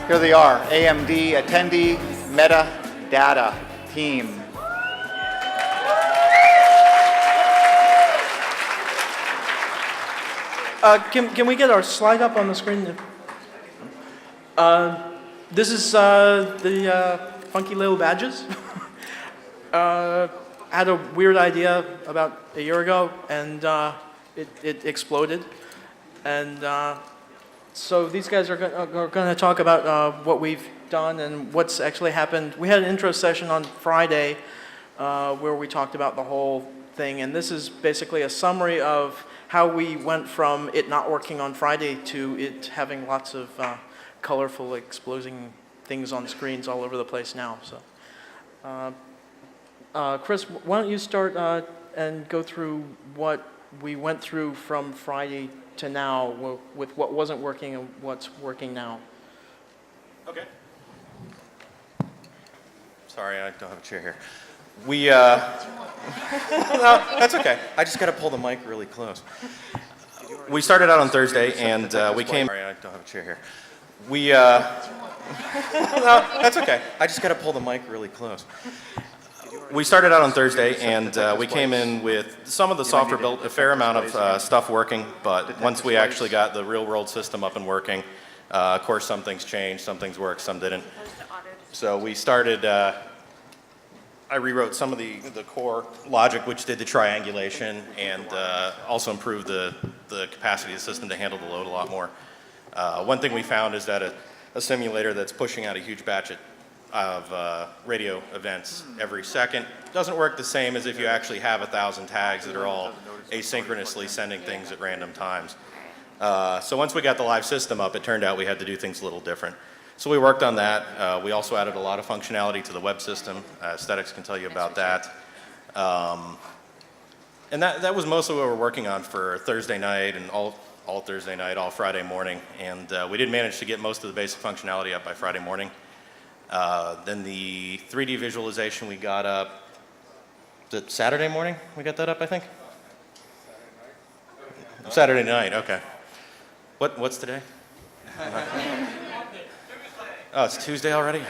Here they are, AMD Attendee Metadata Team. Can we get our slide up on the screen? This is the funky little badges. I had a weird idea about a year ago, and it exploded. And so these guys are going to talk about what we've done and what's actually happened. We had an intro session on Friday where we talked about the whole thing, and this is basically a summary of how we went from it not working on Friday to it having lots of colorful, exploding things on screens all over the place now. So, Chris, why don't you start and go through what we went through from Friday to now with what wasn't working and what's working now. Okay. Sorry, I don't have a chair here. No, that's okay. I just got to pull the mic really close. We started out on Thursday, and we came. Sorry, I don't have a chair here. No, that's okay. I just got to pull the mic really close. We started out on Thursday, and we came in with some of the software built, a fair amount of stuff working, but once we actually got the real-world system up and working, of course, some things changed, some things worked, some didn't. So we started. I rewrote some of the core logic which did the triangulation and also improved the capacity of the system to handle the load a lot more. One thing we found is that a simulator that's pushing out a huge batch of radio events every second doesn't work the same as if you actually have 1,000 tags that are all asynchronously sending things at random times. So once we got the live system up, it turned out we had to do things a little different. So we worked on that. We also added a lot of functionality to the web system. Aesthetics can tell you about that. And that was mostly what we're working on for Thursday night and all Thursday night, all Friday morning. And we did manage to get most of the basic functionality up by Friday morning. Then the 3D visualization we got up, was it Saturday morning we got that up, I think? Saturday night, okay. What's today? Oh, it's Tuesday already?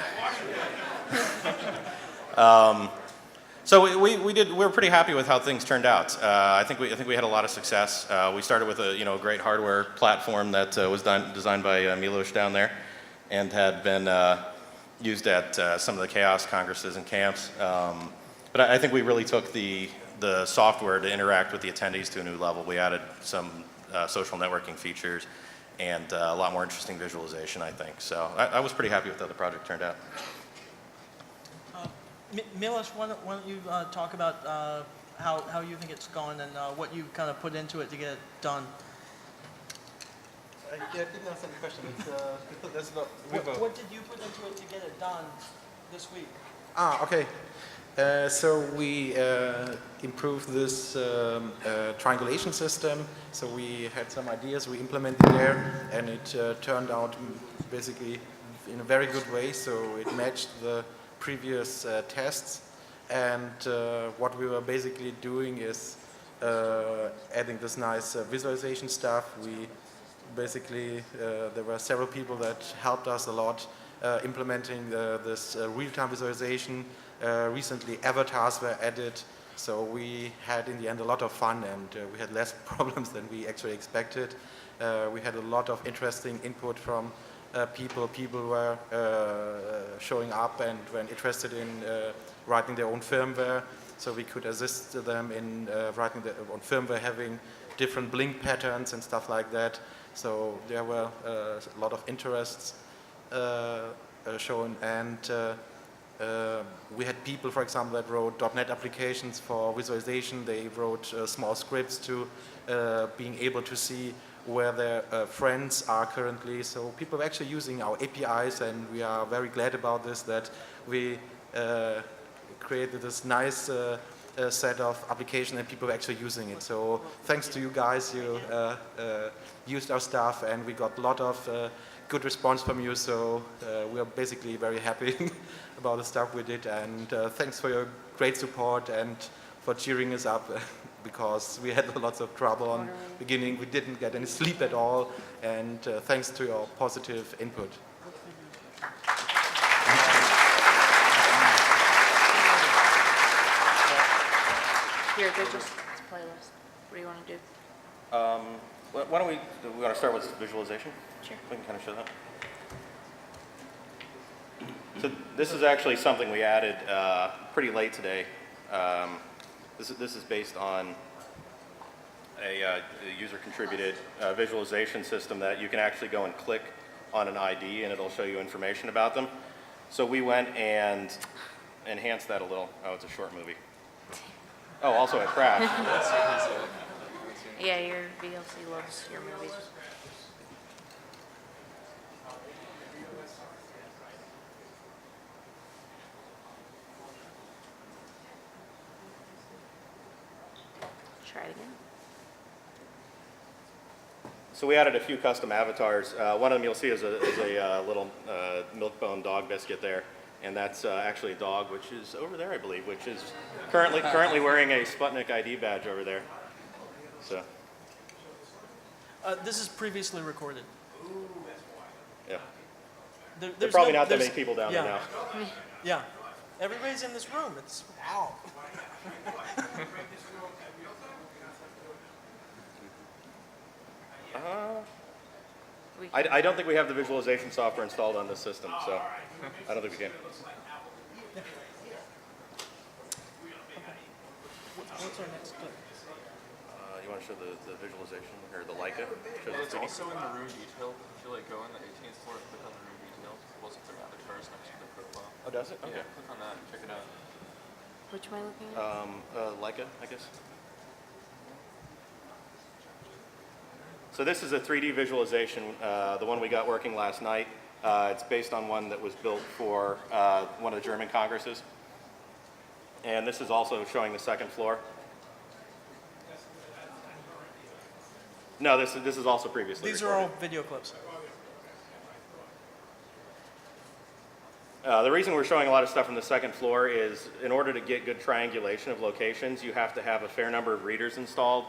So we were pretty happy with how things turned out. I think we had a lot of success. We started with a great hardware platform that was designed by Milos down there and had been used at some of the chaos congresses and camps. But I think we really took the software to interact with the attendees to a new level. We added some social networking features and a lot more interesting visualization, I think. So I was pretty happy with how the project turned out. Milos, why don't you talk about how you think it's gone and what you kind of put into it to get it done? I didn't understand the question. What did you put into it to get it done this week? Okay. So we improved this triangulation system. So we had some ideas we implemented there, and it turned out basically in a very good way. So it matched the previous tests. And what we were basically doing is adding this nice visualization stuff. We basically, there were several people that helped us a lot implementing this real-time visualization. Recently avatars were added, so we had in the end a lot of fun, and we had less problems than we actually expected. We had a lot of interesting input from people. People were showing up and were interested in writing their own firmware, so we could assist them in writing their own firmware, having different blink patterns and stuff like that. So there were a lot of interests shown, and we had people, for example, that wrote .NET applications for visualization. They wrote small scripts to being able to see where their friends are currently. So people are actually using our APIs, and we are very glad about this, that we created this nice set of applications and people are actually using it. So thanks to you guys, you used our stuff, and we got a lot of good response from you, so we are basically very happy about the stuff we did, and thanks for your great support and for cheering us up because we had lots of trouble on the beginning. We didn't get any sleep at all, and thanks to your positive input. Here, go just, it's a playlist. What do you want to do? Why don't we want to start with visualization? Sure. We can kind of show that. So this is actually something we added pretty late today. This is based on a user-contributed visualization system that you can actually go and click on an ID and it'll show you information about them. So we went and enhanced that a little. Oh, it's a short movie. Oh, also it crashed. Yeah, your VLC loves your movies. Try it again. So we added a few custom avatars. One of them you'll see is a little milk-bone dog biscuit there, and that's actually a dog, which is over there, I believe, which is currently wearing a Sputnik ID badge over there. So This is previously recorded. yeah, There's there's probably not that there's- many people down there now. Yeah. Everybody's in this room. It's wow. I don't think we have the visualization software installed on this system, so I don't think we can. What's our next clip? You want to show the visualization or the Leica? Show Well, the it's 3D? also in the room detail. If you like go in the 18th floor and click on the room detail, it wasn't their avatars next to the profile. Oh, does it? Okay. Yeah, click on that and check it out. Which am I looking at? Leica, I guess. So this is a 3D visualization, the one we got working last night. It's based on one that was built for one of the German congresses. And this is also showing the second floor. No, this is also previously These are recorded. all video clips. The reason we're showing a lot of stuff from the second floor is in order to get good triangulation of locations, you have to have a fair number of readers installed.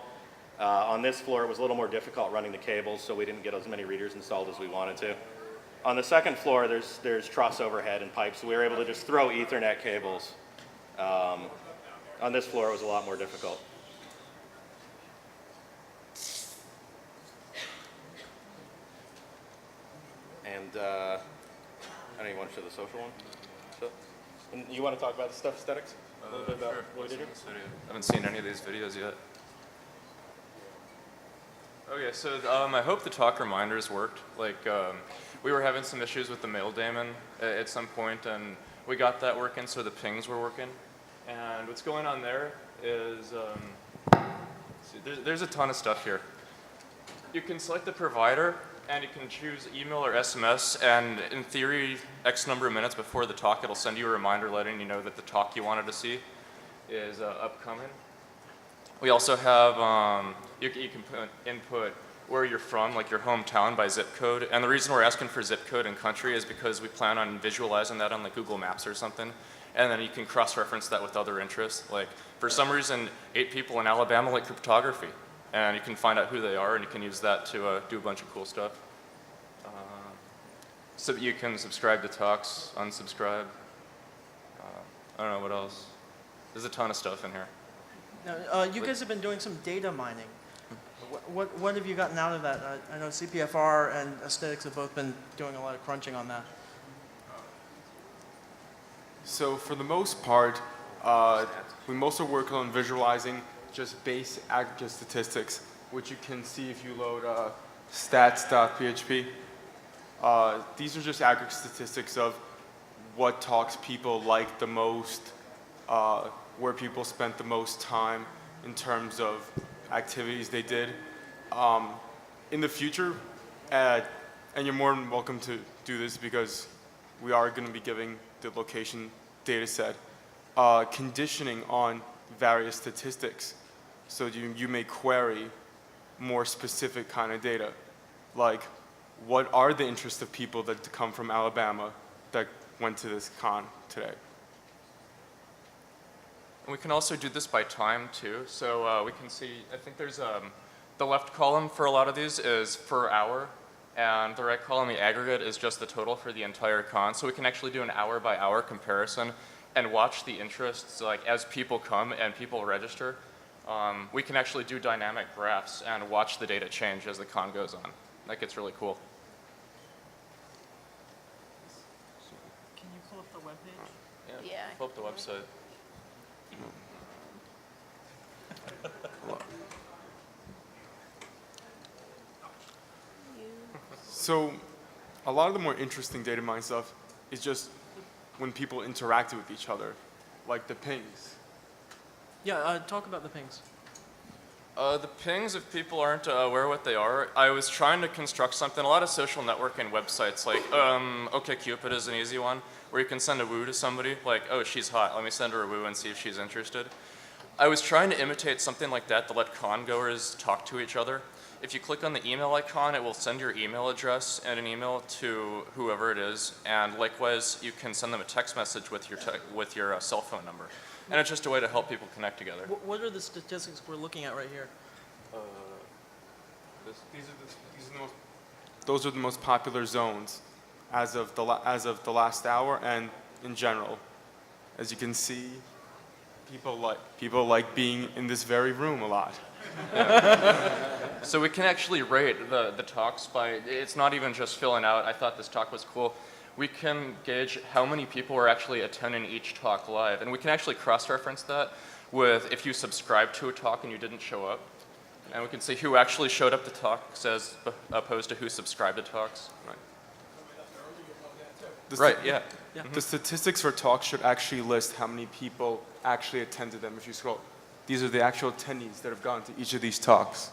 On this floor, it was a little more difficult running the cables, so we didn't get as many readers installed as we wanted to. On the second floor, there's truss overhead and pipes, so we were able to just throw Ethernet cables. On this floor, it was a lot more difficult. And I don't even want to show the social one. So, and you want to talk about the stuff aesthetics? A little bit about Sure. what we did here? This video. I haven't seen any of these videos yet. Okay, so I hope the talk reminders worked. Like, we were having some issues with the mail daemon at some point, and we got that working, so the pings were working. And what's going on there is, see, there's a ton of stuff here. You can select the provider, and you can choose email or SMS, and in theory, X number of minutes before the talk, it'll send you a reminder letting you know that the talk you wanted to see is upcoming. We also have, you can input where you're from, like your hometown by zip code. And the reason we're asking for zip code and country is because we plan on visualizing that on like Google Maps or something. And then you can cross-reference that with other interests. Like, for some reason, 8 people in Alabama like cryptography. And you can find out who they are, and you can use that to do a bunch of cool stuff. So you can subscribe to talks, unsubscribe. I don't know what else. There's a ton of stuff in here. Now, you guys have been doing some data mining. What have you gotten out of that? I know CPFR and Aesthetics have both been doing a lot of crunching on that. So for the most part, we mostly work on visualizing just base aggregate statistics, which you can see if you load stats.php. These are just aggregate statistics of what talks people liked the most, where people spent the most time in terms of activities they did. In the future, and you're more than welcome to do this because we are going to be giving the location data set, conditioning on various statistics. So you may query more specific kind of data, like what are the interests of people that come from Alabama that went to this con today? And we can also do this by time too. So we can see, I think there's the left column for a lot of these is per hour, and the right column, the aggregate, is just the total for the entire con. So we can actually do an hour by hour comparison and watch the interests like as people come and people register. we can actually do dynamic graphs and watch the data change as the con goes on. That gets really cool. Can you pull up the webpage? Yeah. Pull up the website. So a lot of the more interesting data mine stuff is just when people interacted with each other, like the pings. Yeah, talk about the pings. The pings, if people aren't aware what they are, I was trying to construct something. A lot of social networking websites, like OkCupid is an easy one, where you can send a woo to somebody, like, oh, she's hot, let me send her a woo and see if she's interested. I was trying to imitate something like that to let con goers talk to each other. If you click on the email icon, it will send your email address and an email to whoever it is, and likewise, you can send them a text message with your cell phone number. And it's just a way to help people connect together. What are the statistics we're looking at right here? Those are the most popular zones as of the last hour and in general. As you can see, people like being in this very room a lot. So we can actually rate the talks by, it's not even just filling out, I thought this talk was cool. We can gauge how many people are actually attending each talk live. And we can actually cross-reference that with if you subscribe to a talk and you didn't show up. And we can see who actually showed up to talks as opposed to who subscribed to talks. Right, yeah. The statistics for talks should actually list how many people actually attended them if you scroll. These are the actual attendees that have gone to each of these talks.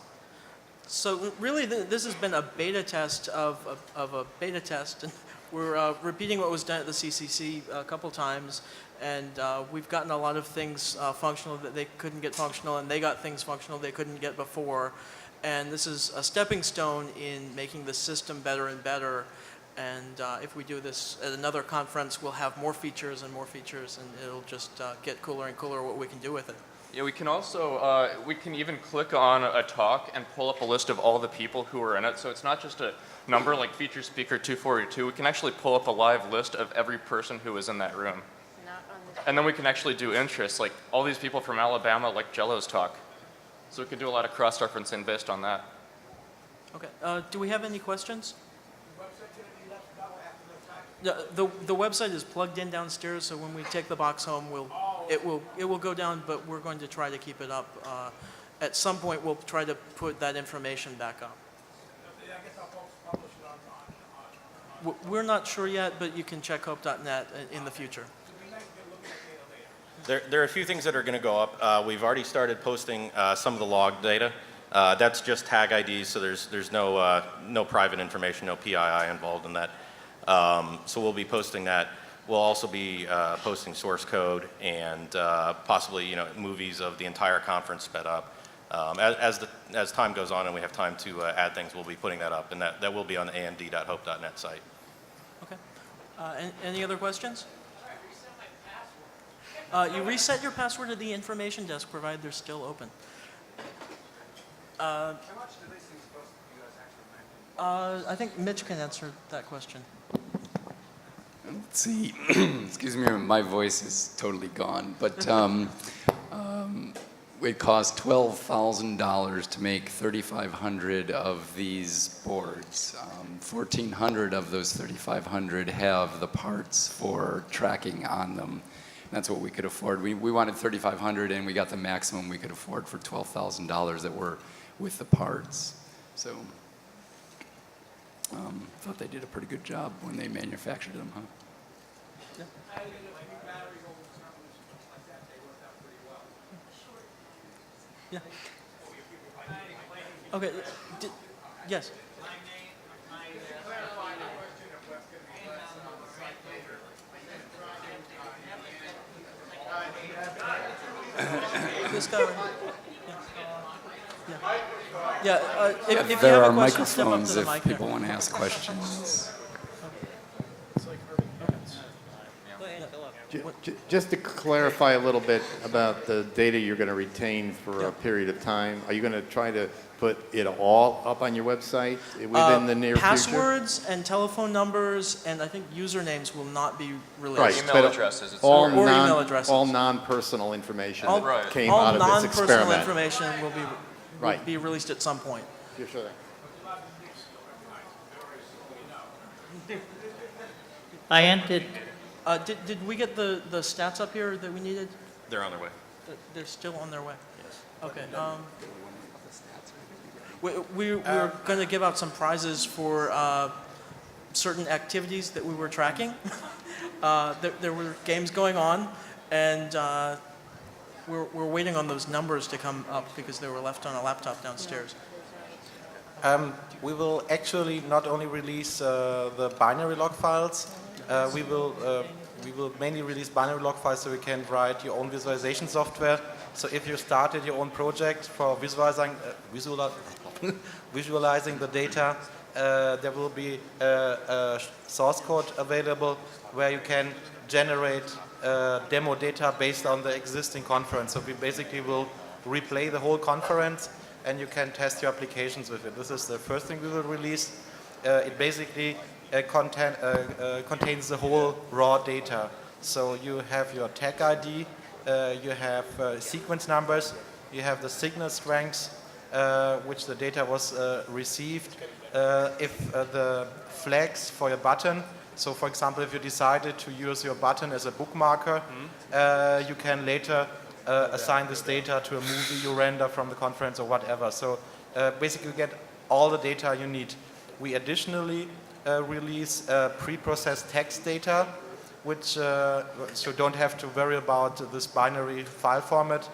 So really, this has been a beta test of a beta test, and we're repeating what was done at the CCC a couple times, and we've gotten a lot of things functional that they couldn't get functional, and they got things functional they couldn't get before. And this is a stepping stone in making the system better and better. And if we do this at another conference, we'll have more features, and it'll just get cooler and cooler what we can do with it. Yeah, we can also, we can even click on a talk and pull up a list of all the people who are in it. So it's not just a number like feature speaker 242. We can actually pull up a live list of every person who is in that room. Not on this. And then we can actually do interests, like all these people from Alabama like Jello's talk. So we can do a lot of cross-referencing based on that. Okay. Do we have any questions? The website is plugged in downstairs, so when we take the box home, it will go down, but we're going to try to keep it up. At some point, we'll try to put that information back up. We're not sure yet, but you can check hope.net in the future. There are a few things that are going to go up. We've already started posting some of the log data. That's just tag IDs, so there's no private information, no PII involved in that. So we'll be posting that. We'll also be posting source code and possibly movies of the entire conference sped up. As time goes on and we have time to add things, we'll be putting that up, and that will be on the and.hope.net site. Okay. Any other questions? You reset your password at the information desk, provided they're still open. How much do these things cost you guys actually? I think Mitch can answer that question. Let's see. Excuse me, my voice is totally gone. But it cost $12,000 to make 3,500 of these boards. 1,400 of those 3,500 have the parts for tracking on them. That's what we could afford. We wanted 3,500, and we got the maximum we could afford for $12,000 that were with the parts. So thought they did a pretty good job when they manufactured them, huh? Yeah. Yeah. Okay. Yes. This guy right here. Yeah. If you There have are a question, step up to microphones the if mic people here. want to ask questions. Just to clarify a little bit about the data you're going to retain for a period of time, are you going to try to put it all up on your website within the near future? Passwords and telephone numbers and I think usernames will not be released. Right, Email but addresses, et all cetera. Or non- email addresses. all non-personal information that Right. came All out of this non-personal experiment. information will Right. be released at some point. You're sure that- I entered, Did we get the stats up here that we needed? They're on their way. They're still on their way? Yes. Okay. We're going to give out some prizes for certain activities that we were tracking. There were games going on, and we're waiting on those numbers to come up because they were left on a laptop downstairs. We will actually not only release the binary log files, we will mainly release binary log files so you can write your own visualization software. So if you started your own project for visualizing the data, there will be a source code available where you can generate demo data based on the existing conference. So we basically will replay the whole conference and you can test your applications with it. This is the first thing we will release. It basically contains the whole raw data. So you have your tag ID, you have sequence numbers, you have the signal strengths, which the data was received, if the flags for your button. So for example, if you decided to use your button as a bookmarker, you can later assign this data to a movie you render from the conference or whatever. So basically you get all the data you need. We additionally release pre-processed text data, which so you don't have to worry about this binary file format.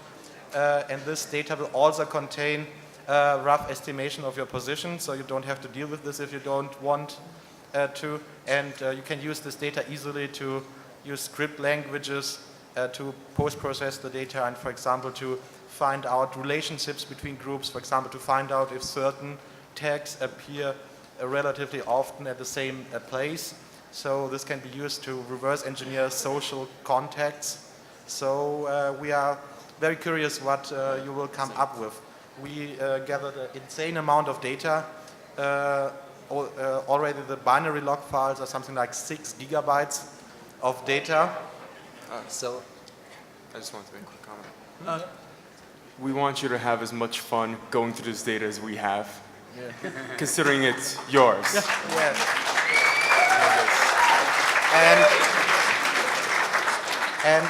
And this data will also contain a rough estimation of your position, so you don't have to deal with this if you don't want to. And you can use this data easily to use script languages to post-process the data and, for example, to find out relationships between groups, for example, to find out if certain tags appear relatively often at the same place. So this can be used to reverse engineer social contacts. So we are very curious what you will come up with. We gathered an insane amount of data. Already the binary log files are something like 6 gigabytes of data. So I just want to make a quick comment. We want you to have as much fun going through this data as we have, considering it's yours. yes. And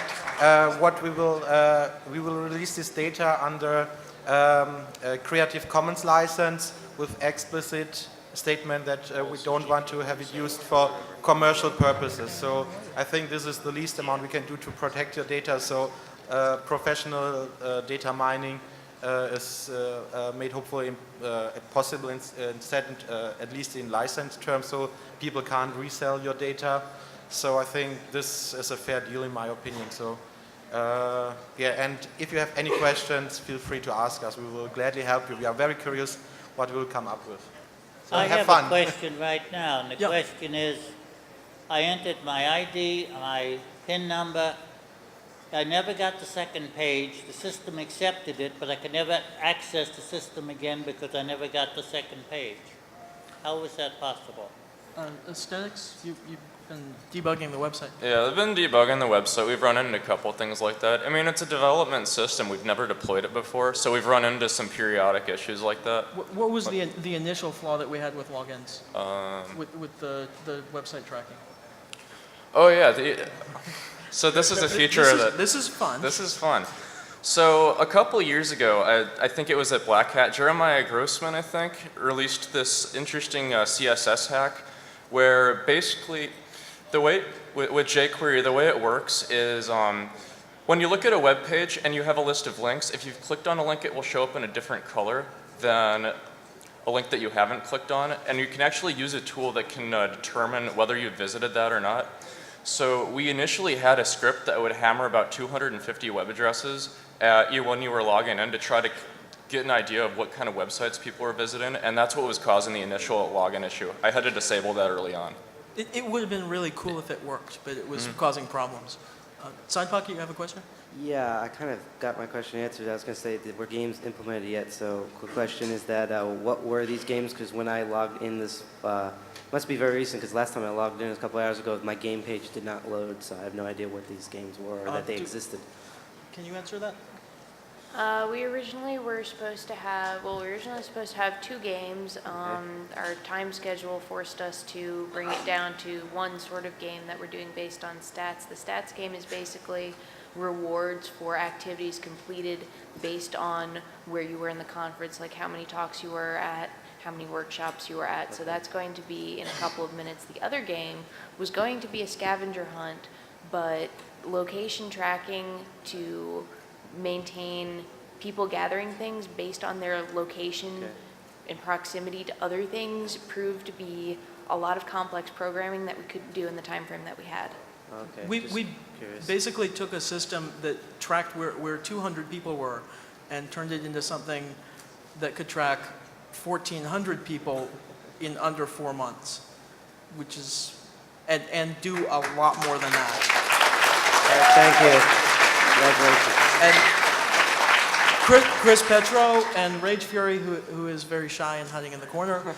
what we will release this data under a Creative Commons license with explicit statement that we don't want to have it used for commercial purposes. So I think this is the least amount we can do to protect your data. So professional data mining is made hopefully possible instead, at least in license terms, so people can't resell your data. So I think this is a fair deal in my opinion. So yeah, and if you have any questions, feel free to ask us. We will gladly help you. We are very curious what we will come up with. So I have fun. a question right now, and the question is, I entered my ID, my PIN number. I never got the second page. The system accepted it, but I could never access the system again because I never got the second page. How was that possible? Aesthetics, you've been debugging the website. Yeah, I've been debugging the website. We've run into a couple things like that. I mean, it's a development system. We've never deployed it before, so we've run into some periodic issues like that. What was the initial flaw that we had with logins? With the website tracking? Oh yeah, so this is a feature that... This is fun. This is fun. So a couple years ago, I think it was at Black Hat, Jeremiah Grossman, I think, released this interesting CSS hack where basically the way, with jQuery, the way it works is when you look at a web page and you have a list of links, if you've clicked on a link, it will show up in a different color than a link that you haven't clicked on. And you can actually use a tool that can determine whether you've visited that or not. So we initially had a script that would hammer about 250 web addresses at you when you were logging in to try to get an idea of what kind of websites people were visiting, and that's what was causing the initial login issue. I had to disable that early on. It would have been really cool if it worked, but it was causing problems. Sidepocket, you have a question? Yeah, I kind of got my question answered. I was going to say, were games implemented yet? So, quick question is that what were these games? Because when I logged in this, must be very recent because last time I logged in was a couple hours ago, my game page did not load, so I have no idea what these games were or that they existed. Can you answer that? We originally were supposed to have, well, we were originally supposed to have 2 games. Our time schedule forced us to bring it down to one sort of game that we're doing based on stats. The stats game is basically rewards for activities completed based on where you were in the conference, like how many talks you were at, how many workshops you were at. So that's going to be in a couple of minutes. The other game was going to be a scavenger hunt, but location tracking to maintain people gathering things based on their location and proximity to other things proved to be a lot of complex programming that we couldn't do in the time frame that we had. Okay. We curious. basically took a system that tracked where 200 people were and turned it into something that could track 1,400 people in under 4 months, which is, and do a lot more than that. Thank you. Congratulations. And Chris Petro and Rage Fury, who is very shy and hiding in the corner,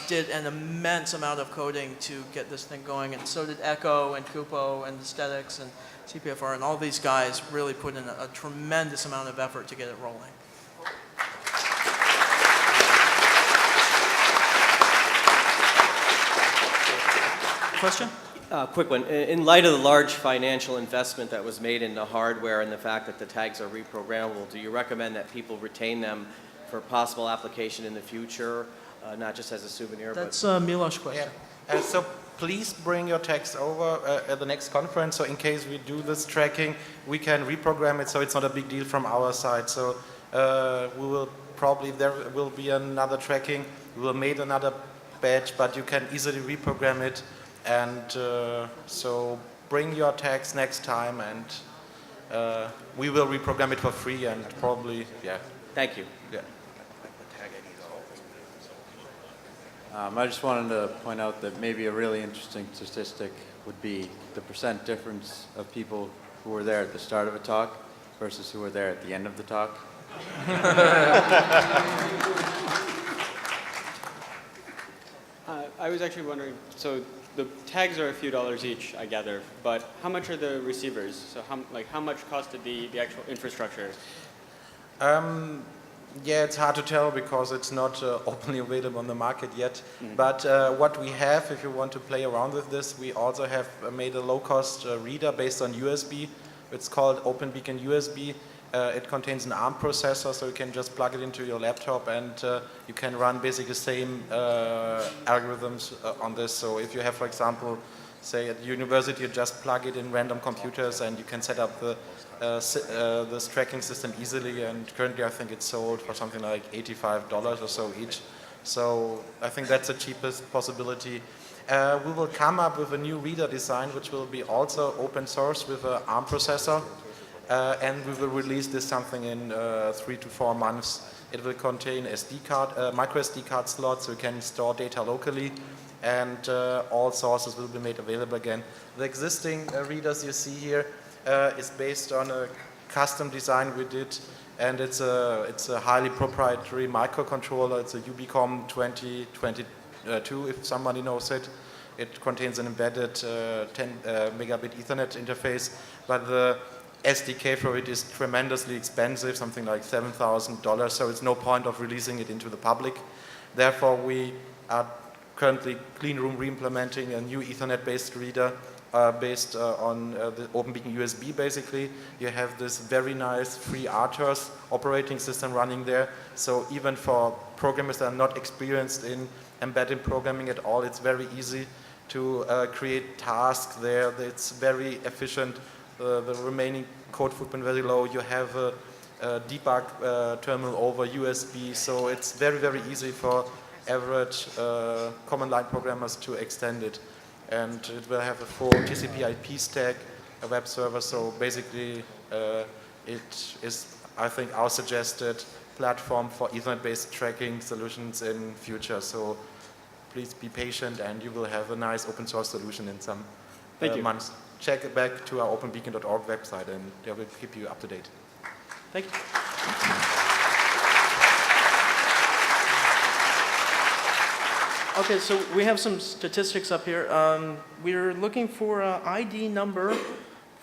did an immense amount of coding to get this thing going, and so did Echo and Kupo and Aesthetics and CPFR, and all these guys really put in a tremendous amount of effort to get it rolling. Question? Quick one. In light of the large financial investment that was made in the hardware and the fact that the tags are reprogrammable, do you recommend that people retain them for possible application in the future, not just as a souvenir? That's Milo's question. Yeah. So please bring your text over at the next conference. So in case we do this tracking, we can reprogram it so it's not a big deal from our side. So we will probably, there will be another tracking. We will make another batch, but you can easily reprogram it. And so bring your tags next time, and we will reprogram it for free and probably, yeah. Thank you. Yeah. I just wanted to point out that maybe a really interesting statistic would be the % difference of people who were there at the start of a talk versus who were there at the end of the talk. I was actually wondering, so the tags are a few dollars each, I gather, but how much are the receivers? So how much costed the actual infrastructure? Yeah, it's hard to tell because it's not openly available on the market yet. But what we have, if you want to play around with this, we also have made a low-cost reader based on USB. It's called Open Beacon USB. It contains an ARM processor, so you can just plug it into your laptop and you can run basically the same algorithms on this. So if you have, for example, say at university, you just plug it in random computers and you can set up this tracking system easily. And currently I think it's sold for something like $85 or so each. So I think that's the cheapest possibility. We will come up with a new reader design which will be also open source with an ARM processor. And we will release this something in 3 to 4 months. It will contain SD card, micro SD card slots, so you can store data locally, and all sources will be made available again. The existing readers you see here is based on a custom design we did, and it's a highly proprietary microcontroller. It's a Ubicom 2022, if somebody knows it. It contains an embedded 10 megabit Ethernet interface, but the SDK for it is tremendously expensive, something like $7,000, so it's no point of releasing it into the public. Therefore, we are currently clean room re-implementing a new Ethernet-based reader based on the OpenBeacon USB, basically. You have this very nice free RTOS operating system running there, so even for programmers that are not experienced in embedded programming at all, it's very easy to create tasks there. It's very efficient. The remaining code footprint very low. You have a debug terminal over USB, so it's very, very easy for average command line programmers to extend it. And it will have a full TCP IP stack, a web server, so basically it is, I think, our suggested platform for Ethernet-based tracking solutions in future. So please be patient and you will have a nice open source solution in some months. check back to our openbeacon.org website, and they will keep you up to date. Thank you. Okay, so we have some statistics up here. We're looking for ID number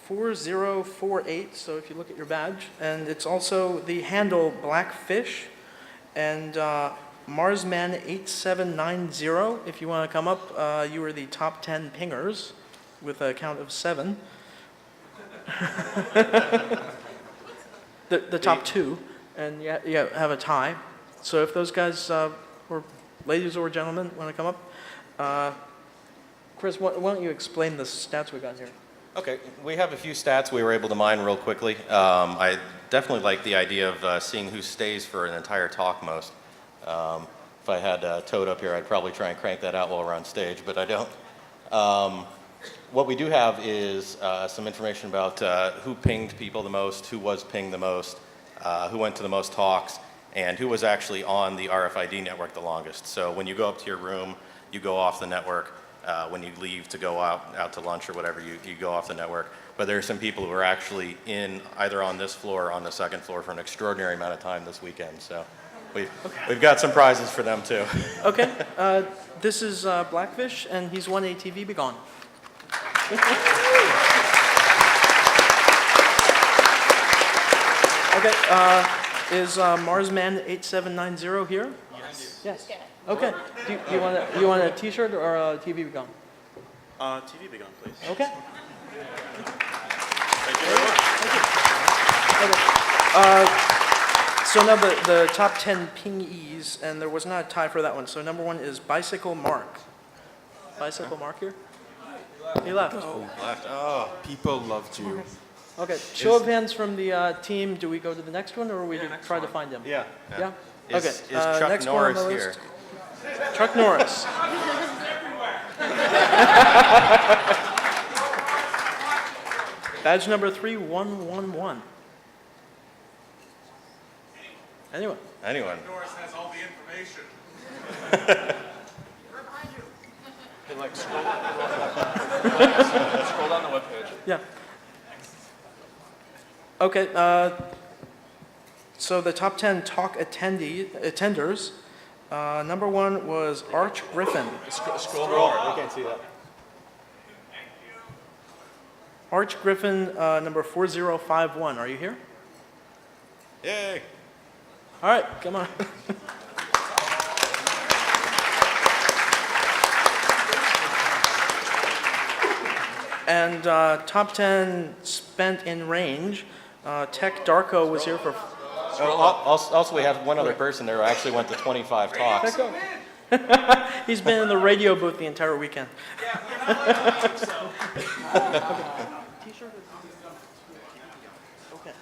4048, so if you look at your badge, and it's also the handle Blackfish, and Marsman8790, if you want to come up, you are the top 10 pingers with a count of 7. the top 2, and you have a tie. So if those guys, or ladies or gentlemen, want to come up, Chris, why don't you explain the stats we got here? Okay, we have a few stats we were able to mine real quickly. I definitely like the idea of seeing who stays for an entire talk most. If I had Toad up here, I'd probably try and crank that out while we're on stage, but I don't. What we do have is some information about who pinged people the most, who was pinged the most, who went to the most talks, and who was actually on the RFID network the longest. So when you go up to your room, you go off the network. When you leave to go out to lunch or whatever, you go off the network. But there are some people who are actually in either on this floor or on the second floor for an extraordinary amount of time this weekend. So we've got some prizes for them too. Okay, this is Blackfish, and he's won a TV Be Gone. Okay, is Marsman8790 here? Yes. Okay. Do you want a T-shirt or a TV Be Gone? TV Be Gone, please. Okay. Thank you very much. Okay. So now the top 10 pingees, and there was not a tie for that one. So number 1 is Bicycle Mark. Bicycle Mark here? He left. Oh, left. Oh, people loved you. Okay, show of hands from the team. Do we go to the next one, or we try to find him? Yeah. Yeah? Is, Okay. is Chuck next Norris one on the here? list. Chuck Norris. Badge number 3111. Anyone? Anyone? Norris has all the information. Hey, like, scroll down the webpage. Yeah. Okay, so the top 10 talk attenders, number 1 was Arch Griffin. Scroll more. They can't see that. Arch Griffin, number 4051. Are you here? Yay! All right, come on. And top 10 spent in range. Tech Darko was here for. Also, we have one other person there who actually went to 25 talks. He's been in the radio booth the entire weekend. Okay.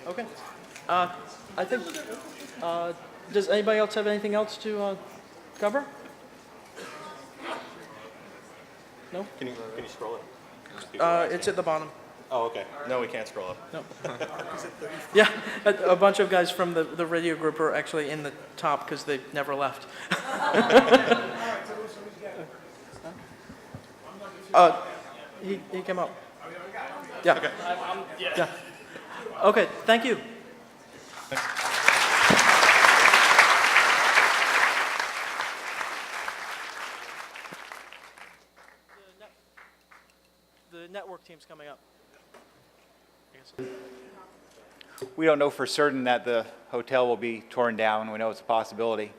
Okay. I think. Does anybody else have anything else to cover? No? Can you scroll it? It's at the bottom. Oh, okay. No, we can't scroll up. No. Yeah, a bunch of guys from the radio group are actually in the top because they never left. He came up. Yeah. Okay. Yeah. Okay, thank you. The network team's coming up. We don't know for certain that the hotel will be torn down. We know it's a possibility.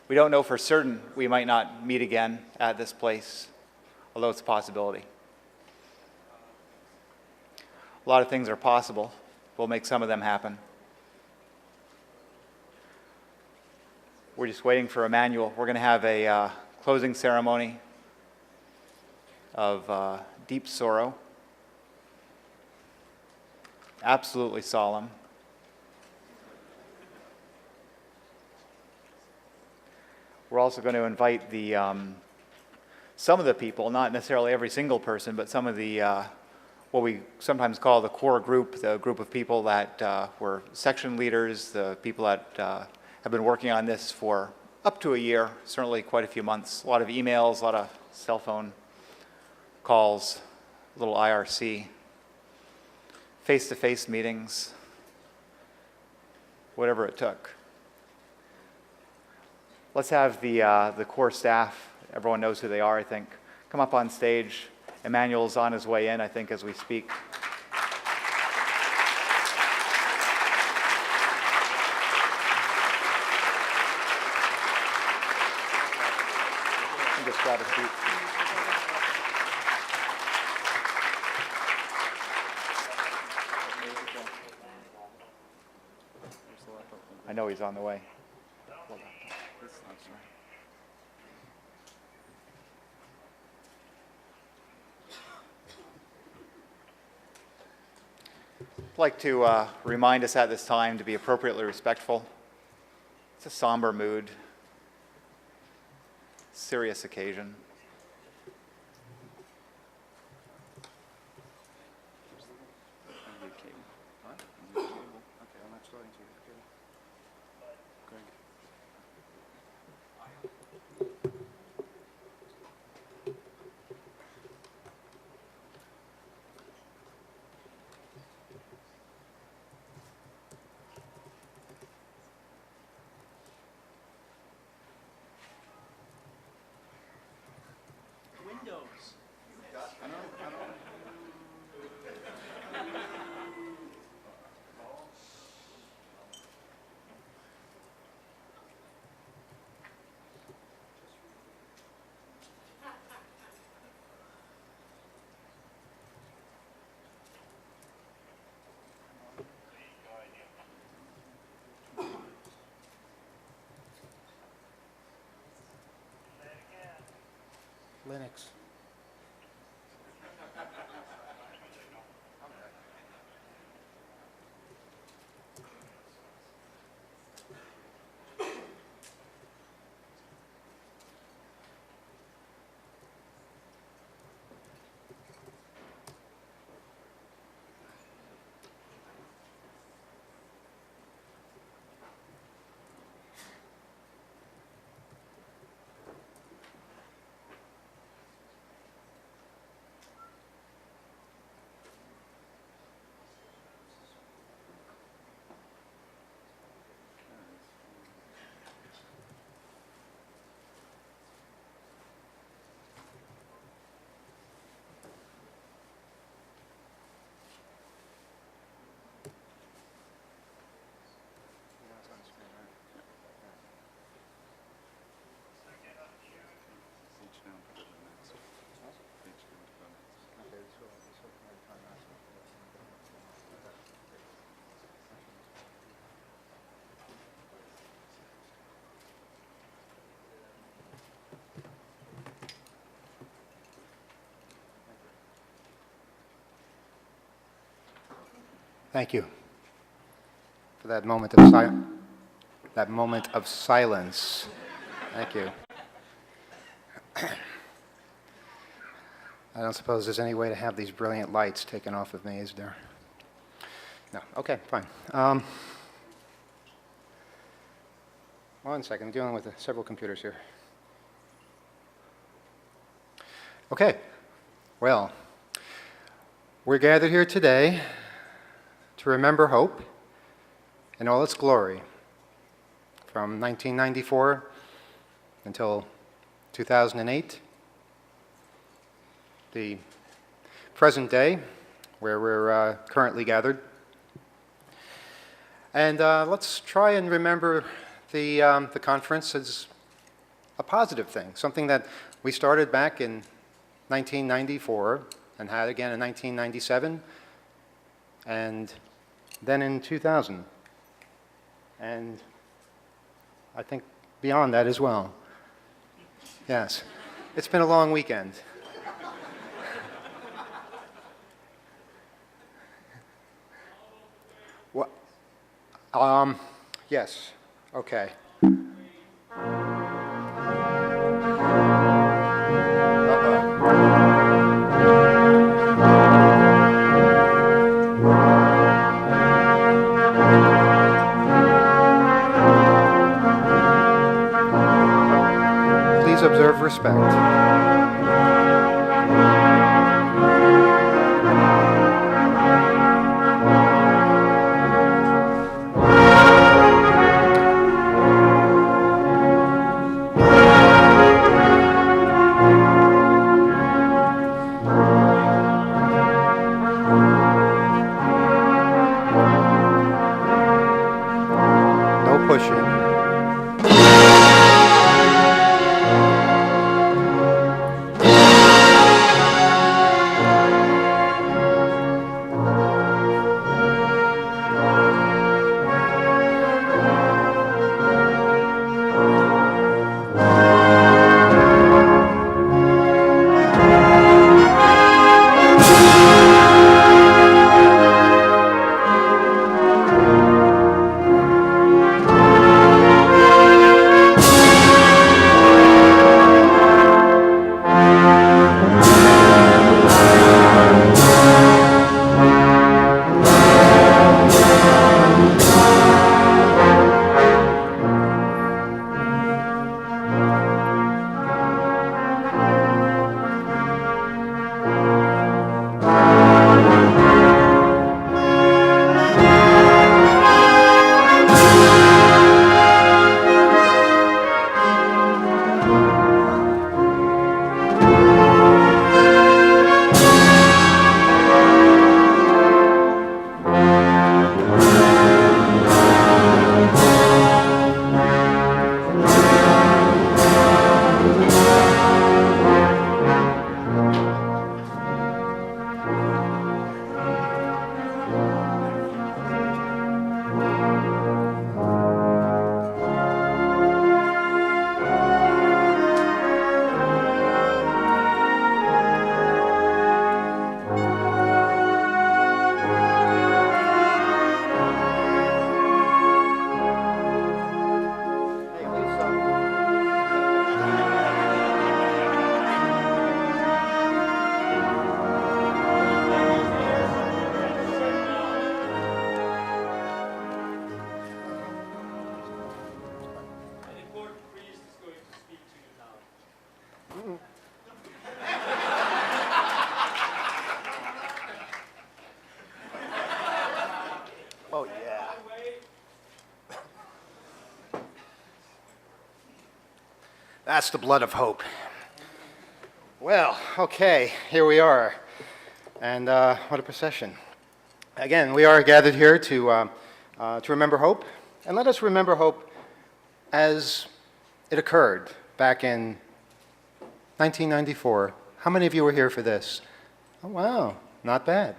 We don't know for certain we might not meet again at this place, although it's a possibility. A lot of things are possible. We'll make some of them happen. We're just waiting for Emmanuel. We're going to have a closing ceremony of deep sorrow. Absolutely solemn. We're also going to invite the some of the people, not necessarily every single person, but some of the what we sometimes call the core group, the group of people that were section leaders, the people that have been working on this for up to a year, certainly quite a few months. A lot of emails, a lot of cell phone calls, a little IRC, face-to-face meetings, whatever it took. Let's have the core staff, everyone knows who they are, I think, come up on stage. Emmanuel's on his way in, I think, as we speak. Just grab a seat. I know he's on the way. I'd like to remind us at this time to be appropriately respectful. It's a somber mood, serious occasion. Linux. Thank you for that moment of silence. Thank you. I don't suppose there's any way to have these brilliant lights taken off of me, is there? No. Okay, fine. 1 second. I'm dealing with several computers here. Okay. Well, we're gathered here today to remember hope in all its glory from 1994 until 2008, the present day where we're currently gathered. And let's try and remember the conference as a positive thing, something that we started back in 1994 and had again in 1997 and then in 2000, and I think beyond that as well. Yes, it's been a long weekend. What? Yes, okay. respect. No pushing. Oh, yeah. That's the blood of hope. Well, okay, here we are. And what a procession. Again, we are gathered here to remember hope. And let us remember hope as it occurred back in 1994. How many of you were here for this? Oh, wow, not bad.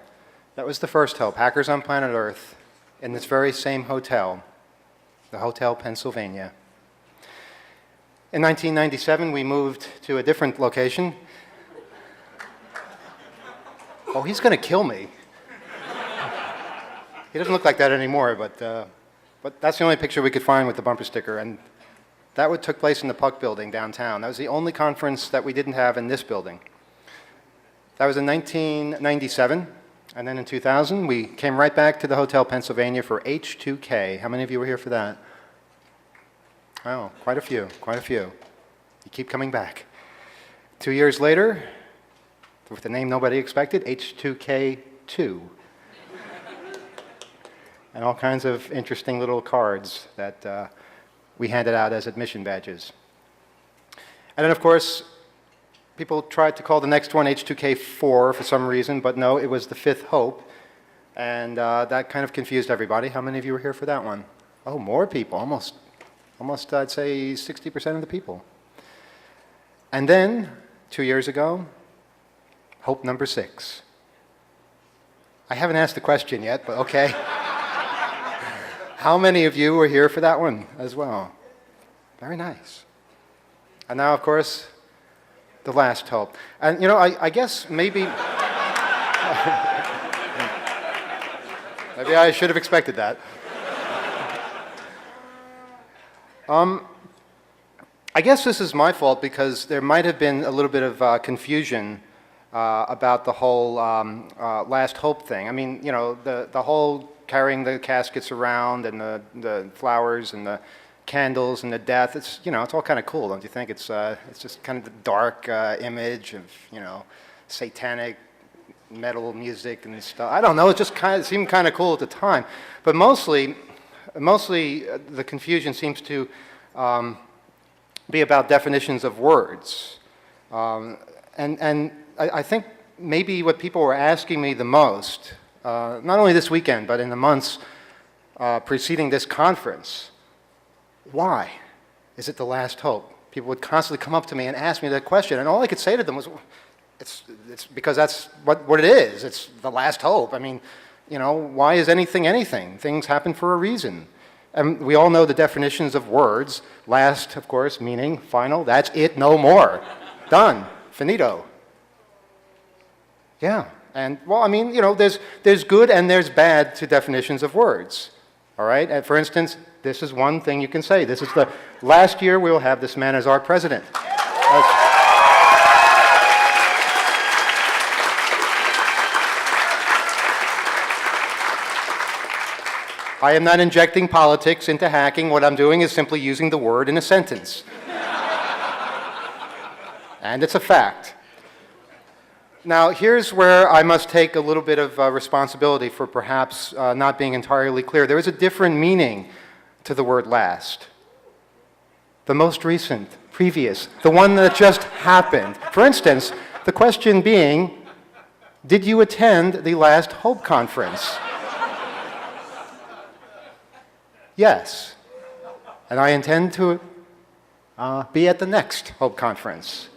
That was the first hope, Hackers on Planet Earth, in this very same hotel, the Hotel Pennsylvania. In 1997, we moved to a different location. Oh, he's going to kill me. He doesn't look like that anymore, but that's the only picture we could find with the bumper sticker. And that took place in the Puck Building downtown. That was the only conference that we didn't have in this building. That was in 1997. And then in 2000, we came right back to the Hotel Pennsylvania for H2K. How many of you were here for that? Oh, quite a few, quite a few. You keep coming back. 2 years later, with the name nobody expected, H2K2. And all kinds of interesting little cards that we handed out as admission badges. And then, of course, people tried to call the next one H2K4 for some reason, but no, it was the fifth hope. And that kind of confused everybody. How many of you were here for that one? Oh, more people, almost I'd say 60% of the people. And then, 2 years ago, hope number 6. I haven't asked the question yet, but okay. How many of you were here for that one as well? Very nice. And now, of course, the last hope. And, you know, I guess maybe... maybe I should have expected that. I guess this is my fault because there might have been a little bit of confusion about the whole last hope thing. I mean, you know, the whole carrying the caskets around and the flowers and the candles and the death. It's, you know, it's all kind of cool, don't you think? It's just kind of the dark image of, you know, satanic metal music and stuff. I don't know, it just kind of seemed kind of cool at the time. But mostly the confusion seems to be about definitions of words. And I think maybe what people were asking me the most, not only this weekend, but in the months preceding this conference, why is it the last hope? People would constantly come up to me and ask me that question, and all I could say to them was, it's because that's what it is. It's the last hope. I mean, you know, why is anything anything? Things happen for a reason. And we all know the definitions of words. Last, of course, meaning final. That's it, no more. Done. Finito. Yeah. And, well, I mean, you know, there's good and there's bad to definitions of words. All right? And for instance, this is one thing you can say. This is the last year we will have this man as our president. I am not injecting politics into hacking. What I'm doing is simply using the word in a sentence. And it's a fact. Now, here's where I must take a little bit of responsibility for perhaps not being entirely clear. There is a different meaning to the word last. The most recent, previous, the one that just happened. For instance, the question being, did you attend the last Hope Conference? Yes. And I intend to be at the next Hope Conference.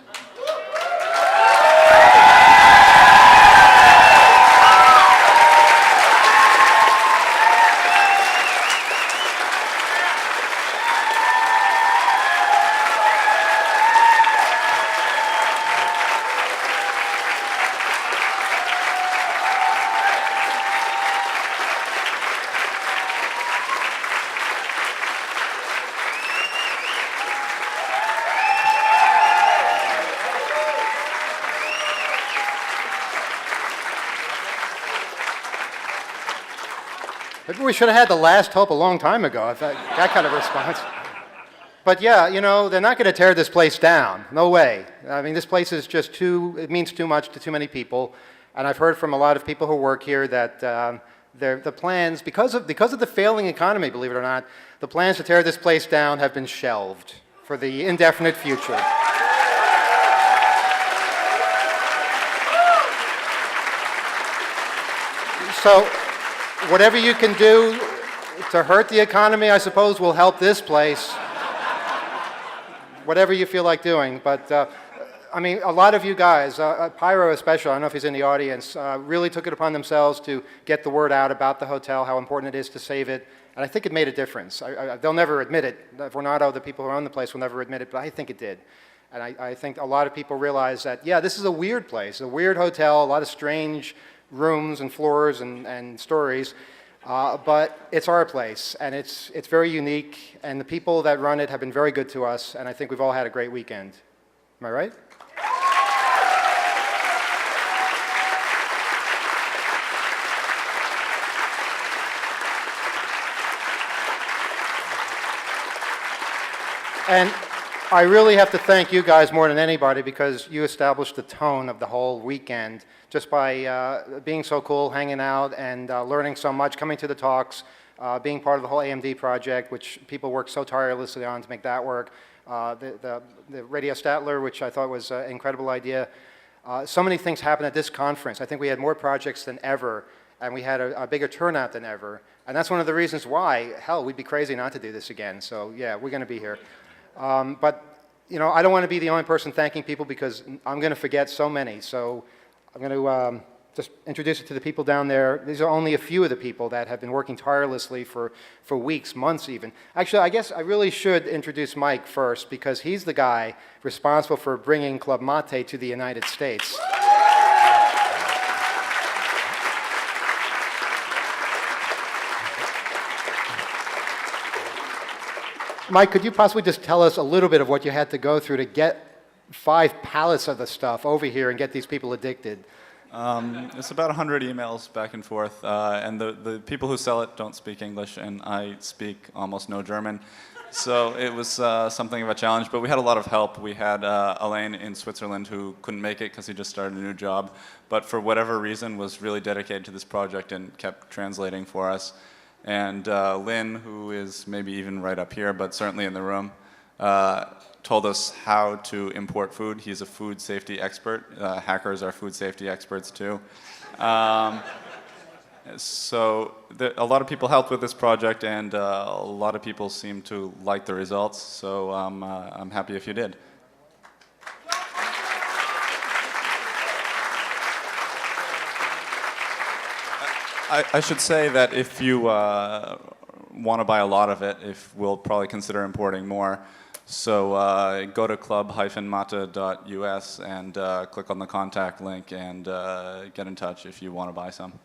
Maybe we should have had the last hope a long time ago, if that kind of response. But yeah, you know, they're not going to tear this place down. No way. I mean, this place is just it means too much to too many people. And I've heard from a lot of people who work here that the plans, because of the failing economy, believe it or not, the plans to tear this place down have been shelved for the indefinite future. So, whatever you can do to hurt the economy, I suppose, will help this place. Whatever you feel like doing. But, I mean, a lot of you guys, Pyro especially, I don't know if he's in the audience, really took it upon themselves to get the word out about the hotel, how important it is to save it. And I think it made a difference. They'll never admit it. Vornado, the people who own the place, will never admit it, but I think it did. And I think a lot of people realize that, yeah, this is a weird place, a weird hotel, a lot of strange rooms and floors and stories, but it's our place, and it's very unique, and the people that run it have been very good to us, and I think we've all had a great weekend. Am I right? And I really have to thank you guys more than anybody, because you established the tone of the whole weekend just by being so cool, hanging out, and learning so much, coming to the talks, being part of the whole AMD project, which people worked so tirelessly on to make that work. The Radio Statler, which I thought was an incredible idea. So many things happened at this conference. I think we had more projects than ever, and we had a bigger turnout than ever. And that's one of the reasons why, hell, we'd be crazy not to do this again. So yeah, we're going to be here. But, you know, I don't want to be the only person thanking people, because I'm going to forget so many. So I'm going to just introduce it to the people down there. These are only a few of the people that have been working tirelessly for weeks, months even. Actually, I guess I really should introduce Mike first, because he's the guy responsible for bringing Club Mate to the United States. Mike, could you possibly just tell us a little bit of what you had to go through to get 5 pallets of the stuff over here and get these people addicted? It's about 100 emails back and forth, and the people who sell it don't speak English, and I speak almost no German. So it was something of a challenge, but we had a lot of help. We had Alain in Switzerland who couldn't make it because he just started a new job, but for whatever reason was really dedicated to this project and kept translating for us. And Lynn, who is maybe even right up here, but certainly in the room, told us how to import food. He's a food safety expert. Hackers are food safety experts too. So a lot of people helped with this project, and a lot of people seem to like the results, so I'm happy if you did. I should say that if you want to buy a lot of it, we'll probably consider importing more. So go to club-mata.us and click on the contact link and get in touch if you want to buy some.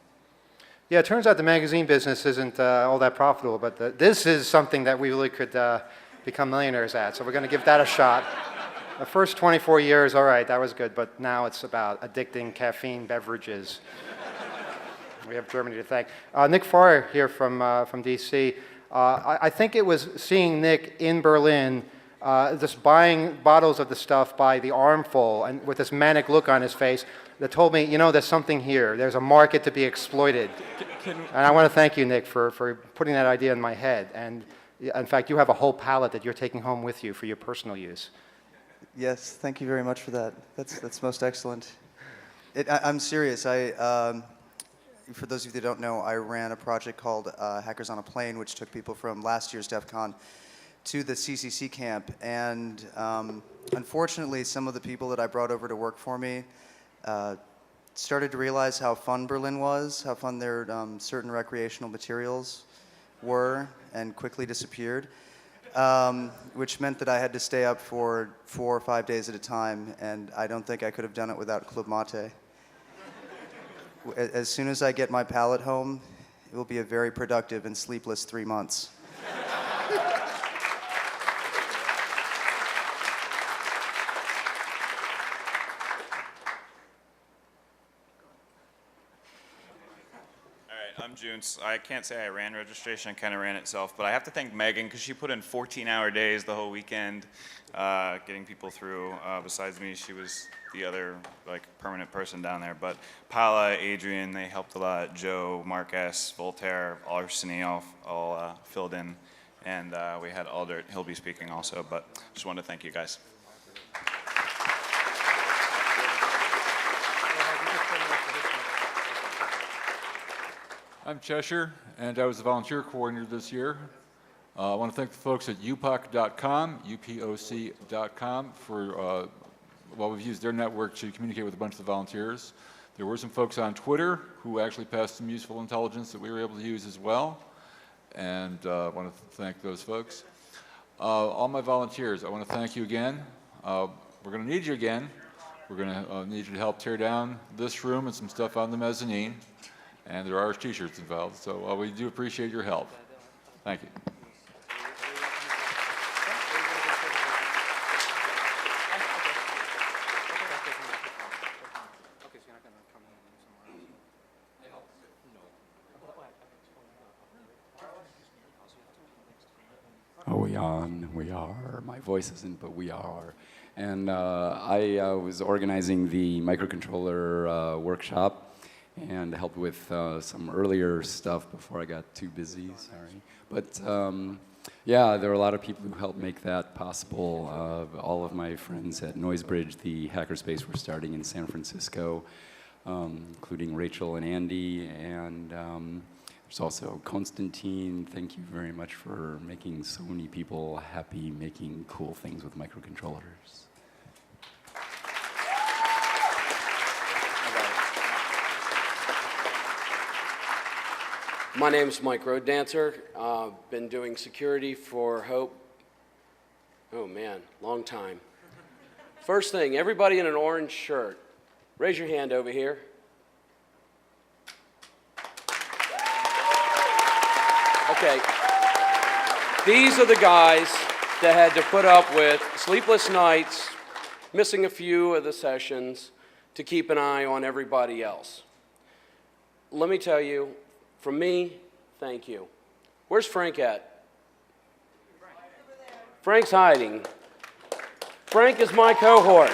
Yeah, it turns out the magazine business isn't all that profitable, but this is something that we really could become millionaires at, so we're going to give that a shot. The first 24 years, all right, that was good, but now it's about addicting caffeine beverages. We have Germany to thank. Nick Farr here from DC. I think it was seeing Nick in Berlin just buying bottles of the stuff by the armful and with this manic look on his face that told me, you know, there's something here. There's a market to be exploited. And I want to thank you, Nick, for putting that idea in my head. And in fact, you have a whole pallet that you're taking home with you for your personal use. Yes, thank you very much for that. That's most excellent. I'm serious. For those of you that don't know, I ran a project called Hackers on a Plane, which took people from last year's DEF CON to the CCC camp. And unfortunately, some of the people that I brought over to work for me started to realize how fun Berlin was, how fun their certain recreational materials were, and quickly disappeared, which meant that I had to stay up for 4 or 5 days at a time, and I don't think I could have done it without Club Mate. As soon as I get my pallet home, it will be a very productive and sleepless 3 months. I'm Junes. I can't say I ran registration, I kind of ran itself, but I have to thank Megan because she put in 14-hour days the whole weekend getting people through. Besides me, she was the other permanent person down there, but Paula, Adrian, they helped a lot. Joe, Marcus, Voltaire, Arsene all filled in, and we had Aldert, he'll be speaking also, but just wanted to thank you guys. I'm Cheshire, and I was the volunteer coordinator this year. I want to thank the folks at upoc.com, UPOC.com, for, we've used their network to communicate with a bunch of the volunteers. There were some folks on Twitter who actually passed some useful intelligence that we were able to use as well, and I want to thank those folks. All my volunteers, I want to thank you again. We're going to need you again. We're going to need you to help tear down this room and some stuff on the mezzanine. And there are t-shirts involved, so we do appreciate your help. Thank you. Are we on? We are. My voice isn't, but we are. And I was organizing the microcontroller workshop and helped with some earlier stuff before I got too busy, sorry. But yeah, there were a lot of people who helped make that possible. All of my friends at Noisebridge, the hackerspace we're starting in San Francisco, including Rachel and Andy, and there's also Konstantin. Thank you very much for making so many people happy, making cool things with microcontrollers. My name is Mike Roaddancer. Been doing security for Hope, oh man, long time. First thing, everybody in an orange shirt, raise your hand over here. Okay, these are the guys that had to put up with sleepless nights, missing a few of the sessions to keep an eye on everybody else. Let me tell you, from me, thank you. Where's Frank at? Frank's hiding. Frank is my cohort.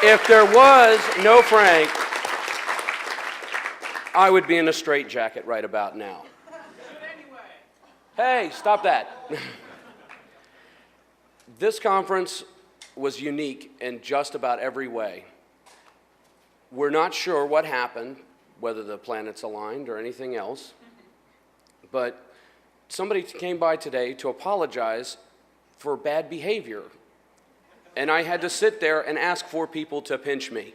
If there was no Frank, I would be in a straitjacket right about now. Hey, stop that. This conference was unique in just about every way. We're not sure what happened, whether the planets aligned or anything else, but somebody came by today to apologize for bad behavior, and I had to sit there and ask 4 people to pinch me.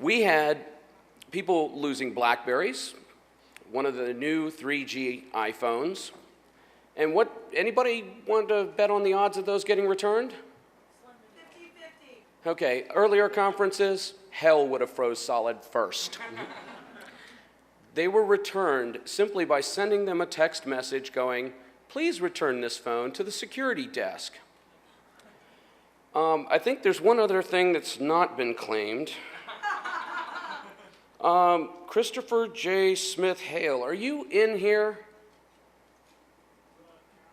We had people losing BlackBerries, one of the new 3G iPhones, and anybody want to bet on the odds of those getting returned? 50-50. Okay, earlier conferences, hell would have froze solid first. They were returned simply by sending them a text message going, please return this phone to the security desk. I think there's one other thing that's not been claimed. Christopher J. Smith Hale, are you in here?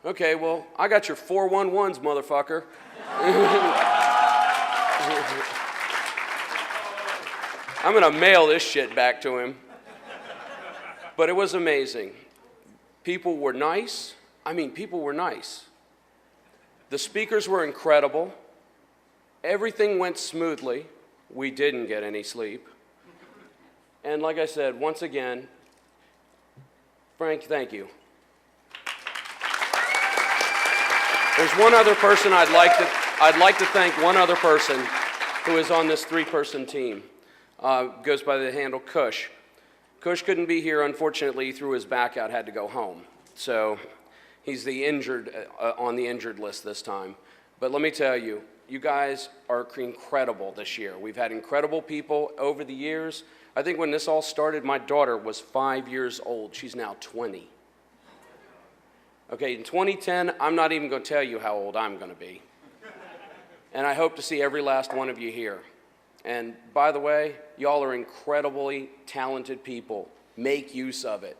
Okay, well, I got your 411s, motherfucker. I'm gonna mail this shit back to him. But it was amazing. People were nice. I mean, people were nice. The speakers were incredible. Everything went smoothly. We didn't get any sleep. And like I said, once again, Frank, thank you. There's one other person I'd like to thank one other person who is on this 3-person team. Goes by the handle Kush. Kush couldn't be here, unfortunately. He threw his back out, had to go home. So he's the injured, on the injured list this time. But let me tell you, you guys are incredible this year. We've had incredible people over the years. I think when this all started, my daughter was 5 years old. She's now 20. Okay, in 2010, I'm not even going to tell you how old I'm going to be. And I hope to see every last one of you here. And by the way, y'all are incredibly talented people. Make use of it.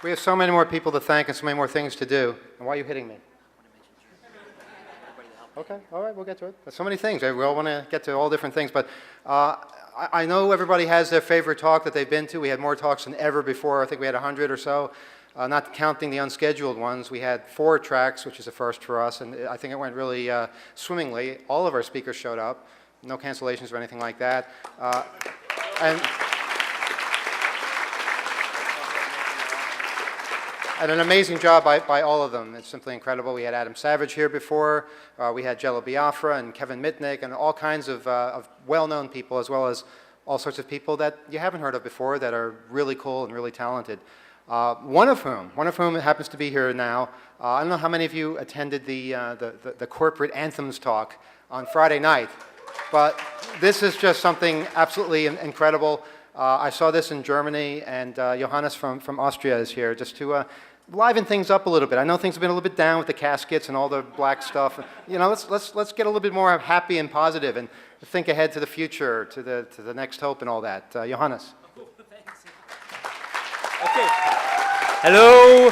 We have so many more people to thank and so many more things to do. And why are you hitting me? Okay, all right, we'll get to it. There's so many things. We all want to get to all different things, but I know everybody has their favorite talk that they've been to. We had more talks than ever before. I think we had 100 or so, not counting the unscheduled ones. We had 4 tracks, which is a first for us, and I think it went really swimmingly. All of our speakers showed up. No cancellations or anything like that. And an amazing job by all of them. It's simply incredible. We had Adam Savage here before. We had Jello Biafra and Kevin Mitnick and all kinds of well-known people, as well as all sorts of people that you haven't heard of before that are really cool and really talented. One of whom happens to be here now. I don't know how many of you attended the corporate anthems talk on Friday night, but this is just something absolutely incredible. I saw this in Germany, and Johannes from Austria is here just to liven things up a little bit. I know things have been a little bit down with the caskets and all the black stuff. You know, let's get a little bit more happy and positive and think ahead to the future, to the next hope and all that. Johannes. Okay. Hello.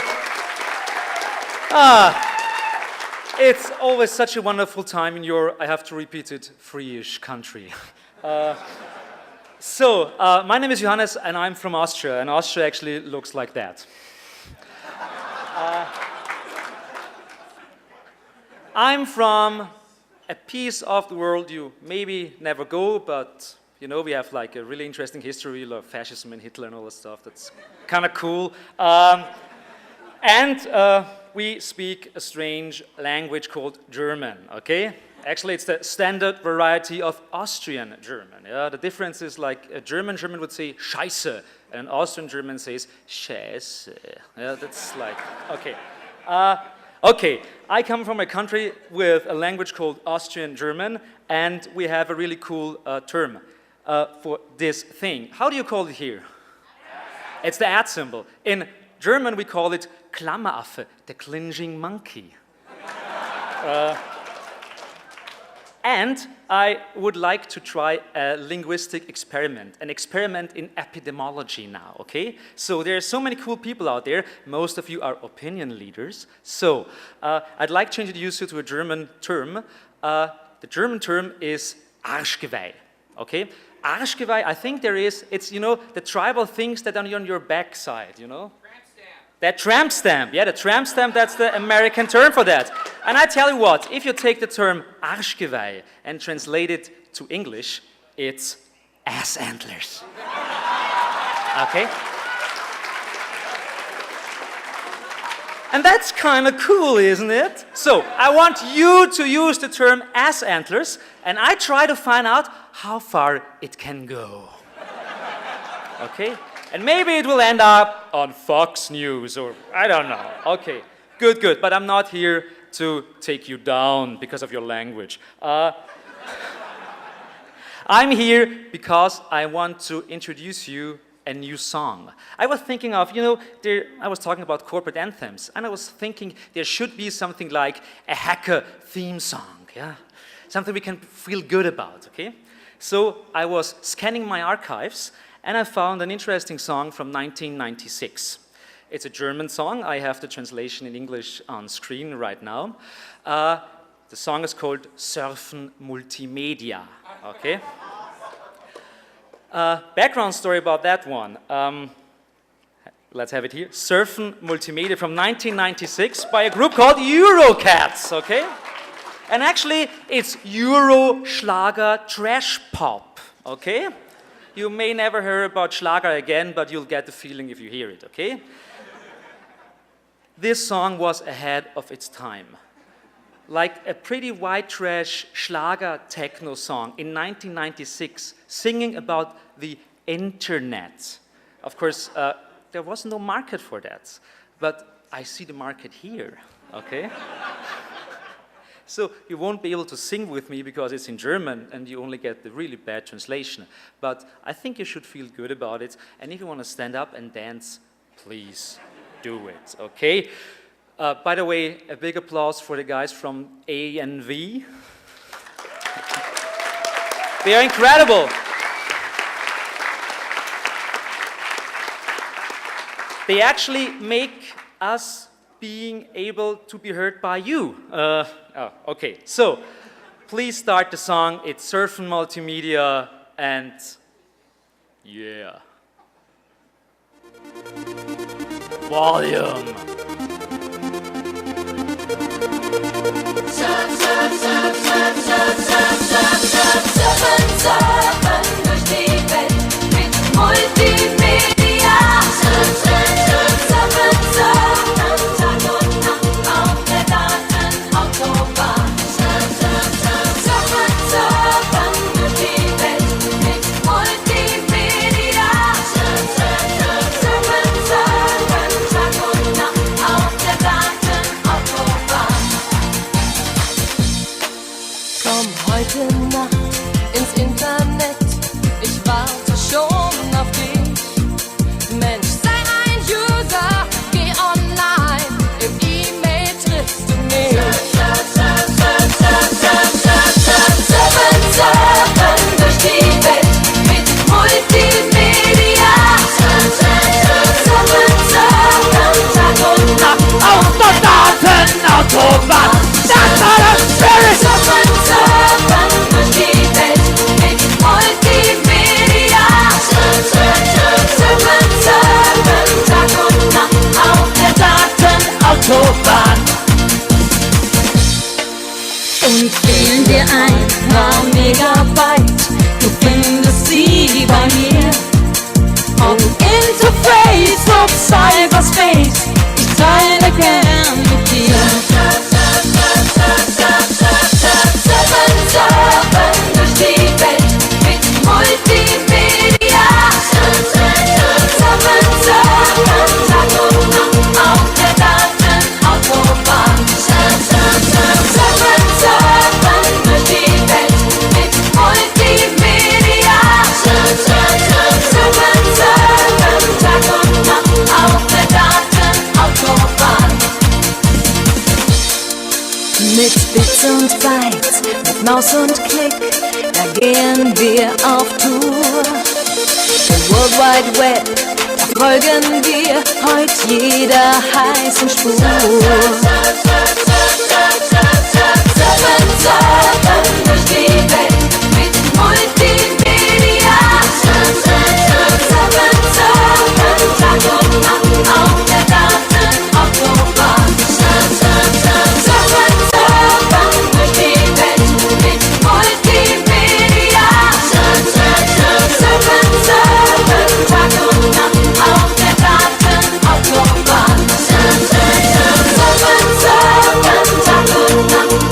It's always such a wonderful time in your, I have to repeat it, free-ish country. So, my name is Johannes, and I'm from Austria, and Austria actually looks like that. I'm from a piece of the world you maybe never go, but you know, we have like a really interesting history of fascism and Hitler and all that stuff. That's kind of cool. And we speak a strange language called German, okay? Actually, it's the standard variety of Austrian German. Yeah? The difference is like a German would say Scheiße, and an Austrian German says Scheiße. Yeah, that's like, okay. Okay, I come from a country with a language called Austrian German, and we have a really cool term for this thing. How do you call it here? It's the @ symbol. In German, we call it Klammeraffe, the cringing monkey. And I would like to try a linguistic experiment, an experiment in epidemiology now, okay? So there are so many cool people out there. Most of you are opinion leaders. So I'd like to introduce you to a German term. The German term is Arschgeweih, okay? Arschgeweih, I think it's, you know, the tribal things that are on your backside, you know? That tramp stamp, yeah, the tramp stamp, that's the American term for that. And I tell you what, if you take the term Arschgeweih and translate it to English, it's ass antlers. Okay? And that's kind of cool, isn't it? So, I want you to use the term ass antlers, and I try to find out how far it can go. Okay? And maybe it will end up on Fox News, or I don't know. Okay, good, good. But I'm not here to take you down because of your language. I'm here because I want to introduce you a new song. I was thinking of, you know, I was talking about corporate anthems, and I was thinking there should be something like a hacker theme song, yeah? Something we can feel good about, okay? So I was scanning my archives, and I found an interesting song from 1996. It's a German song. I have the translation in English on screen right now. The song is called Surfen Multimedia, okay? Background story about that one. Let's have it here. Surfen Multimedia from 1996 by a group called Eurocats, okay? And actually, it's Euro Schlager Trash Pop, okay? You may never hear about Schlager again, but you'll get the feeling if you hear it, okay? This song was ahead of its time. Like a pretty white trash Schlager techno song in 1996, singing about the internet. Of course, there was no market for that, but I see the market here, okay? So you won't be able to sing with me because it's in German and you only get the really bad translation. But I think you should feel good about it. And if you want to stand up and dance, please do it, okay? By the way, a big applause for the guys from A&V. They are incredible. They actually make us being able to be heard by you. Okay, so please start the song. It's Surfen Multimedia, and yeah. Volume. Surf, surf, surf, surf, surf, surf, surf, surf, surfen, surfen durch die Welt mit Multimedia. Surf, surf, surf, surfen, surfen, Tag und Nacht auf der Datenautobahn. Surf, surf, surf, surfen, surfen durch die Welt mit Multimedia. Surf, surf, surf, surfen, surfen, Tag und Nacht auf der Datenautobahn. Komm heute Nacht ins Internet, ich warte schon auf dich. Mensch, sei ein User, geh online, im E-Mail triffst du mich. Surf, surf, surf, surf, surf, surf, surf, surfen, surfen durch die Welt mit Multimedia. Surf, surf, surf, surfen, surfen, Tag und Nacht auf der Datenautobahn. That's not a spirit! Surfen, surfen durch die Welt mit Multimedia. Surf, surf, surf, surfen, surfen, Tag und Nacht auf der Datenautobahn. Und fehlen dir ein paar Megabyte, du findest sie bei mir. Ob Interface, ob Cyberspace, ich teile gern mit dir. Surf, surf, surf, surf, surf, surf, surf, surfen, surfen durch die Welt mit Multimedia. Surf, surf, surf, surfen, surfen, Tag und Nacht auf der Datenautobahn. Surf, surf, surf, surfen, surfen durch die Welt mit Multimedia. Surf, surf, surf, surfen, surfen, Tag und Nacht auf der Datenautobahn. Maus und Klick, da gehen wir auf Tour. Im World Wide Web, da folgen wir heut jeder heißen Spur. Surfen durch die Welt mit Multimedia. Surfen, Tag und Nacht auf der Datenautobahn. Surfen durch die Welt mit Multimedia. Surfen, Tag und Nacht auf der Datenautobahn. Surfen, Tag und Nacht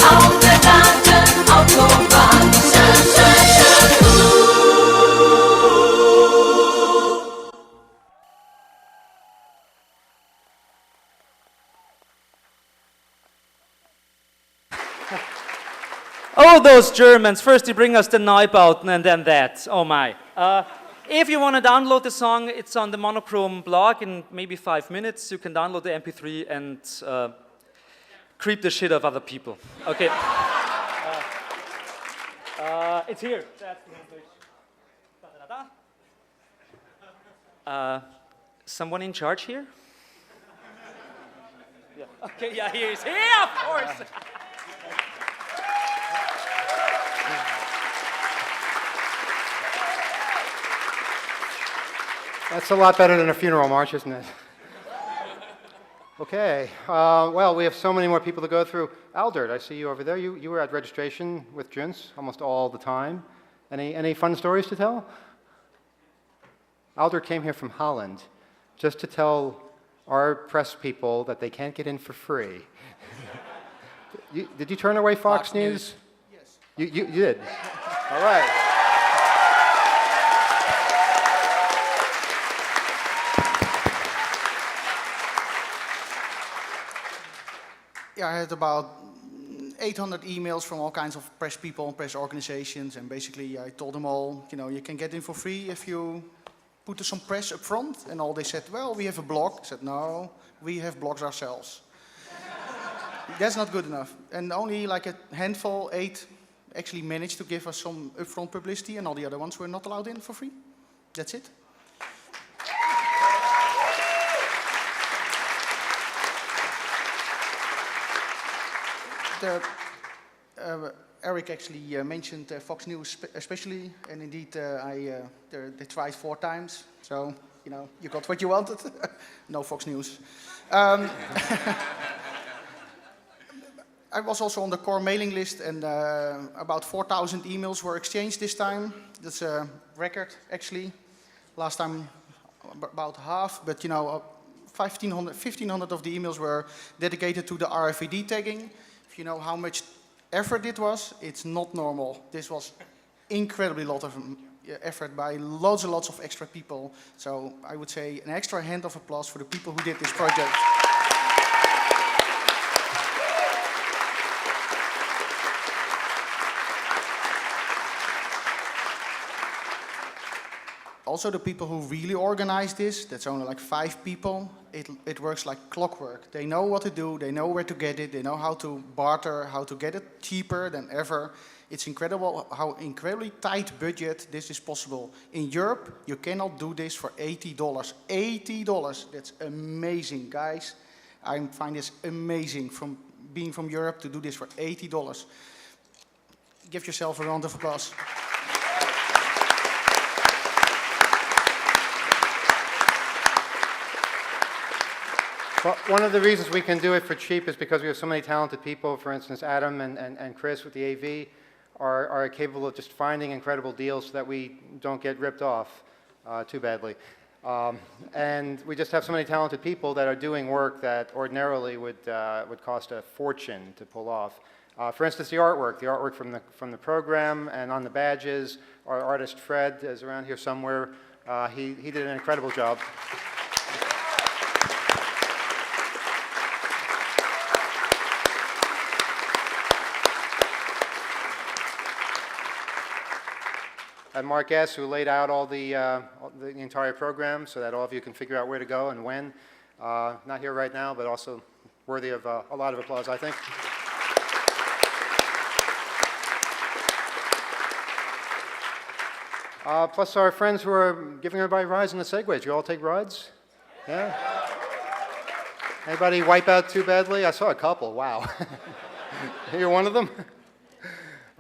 auf der Datenautobahn. Oh, those Germans. First they bring us the Neubauten and then that. Oh my. If you want to download the song, it's on the Monochrome blog in maybe 5 minutes. You can download the MP3 and creep the shit of other people. Okay. It's here. That's the homepage. Someone in charge here? Yeah. Okay, yeah, he is here, of course. That's a lot better than a funeral march, isn't it? Okay, well, we have so many more people to go through. Aldert, I see you over there. You were at registration with Juns almost all the time. Any fun stories to tell? Aldert came here from Holland just to tell our press people that they can't get in for free. Did you turn away Fox News? Yes. You did? All right. Yeah, I had about 800 emails from all kinds of press people, press organizations, and basically I told them all, you know, you can get in for free if you put some press up front. And all they said, well, we have a blog. I said, no, we have blogs ourselves. That's not good enough. And only like a handful, 8, actually managed to give us some upfront publicity, and all the other ones were not allowed in for free. That's it. Eric actually mentioned Fox News especially, and indeed they tried 4 times, so you know you got what you wanted. No Fox News. I was also on the core mailing list, and about 4,000 emails were exchanged this time. That's a record actually. Last time about half, but you know 1,500 of the emails were dedicated to the RFID tagging. If you know how much effort it was, it's not normal. This was incredibly lot of effort by loads and lots of extra people. So I would say an extra hand of applause for the people who did this project. Also, the people who really organize this, that's only like 5 people, it works like clockwork. They know what to do, they know where to get it, they know how to barter, how to get it cheaper than ever. It's incredible how incredibly tight budget this is possible. In Europe, you cannot do this for $80. $80, that's amazing, guys. I find this amazing, from being from Europe to do this for $80. Give yourself a round of applause. Well, one of the reasons we can do it for cheap is because we have so many talented people. For instance, Adam and Chris with the AV are capable of just finding incredible deals so that we don't get ripped off too badly. And we just have so many talented people that are doing work that ordinarily would cost a fortune to pull off. For instance, the artwork from the program and on the badges. Our artist Fred is around here somewhere. He did an incredible job. And Mark S., who laid out all the entire program so that all of you can figure out where to go and when. Not here right now, but also worthy of a lot of applause, I think. Plus our friends who are giving everybody rides in the Segways. You all take rides? Yeah? Anybody wipe out too badly? I saw a couple. Wow. You're one of them?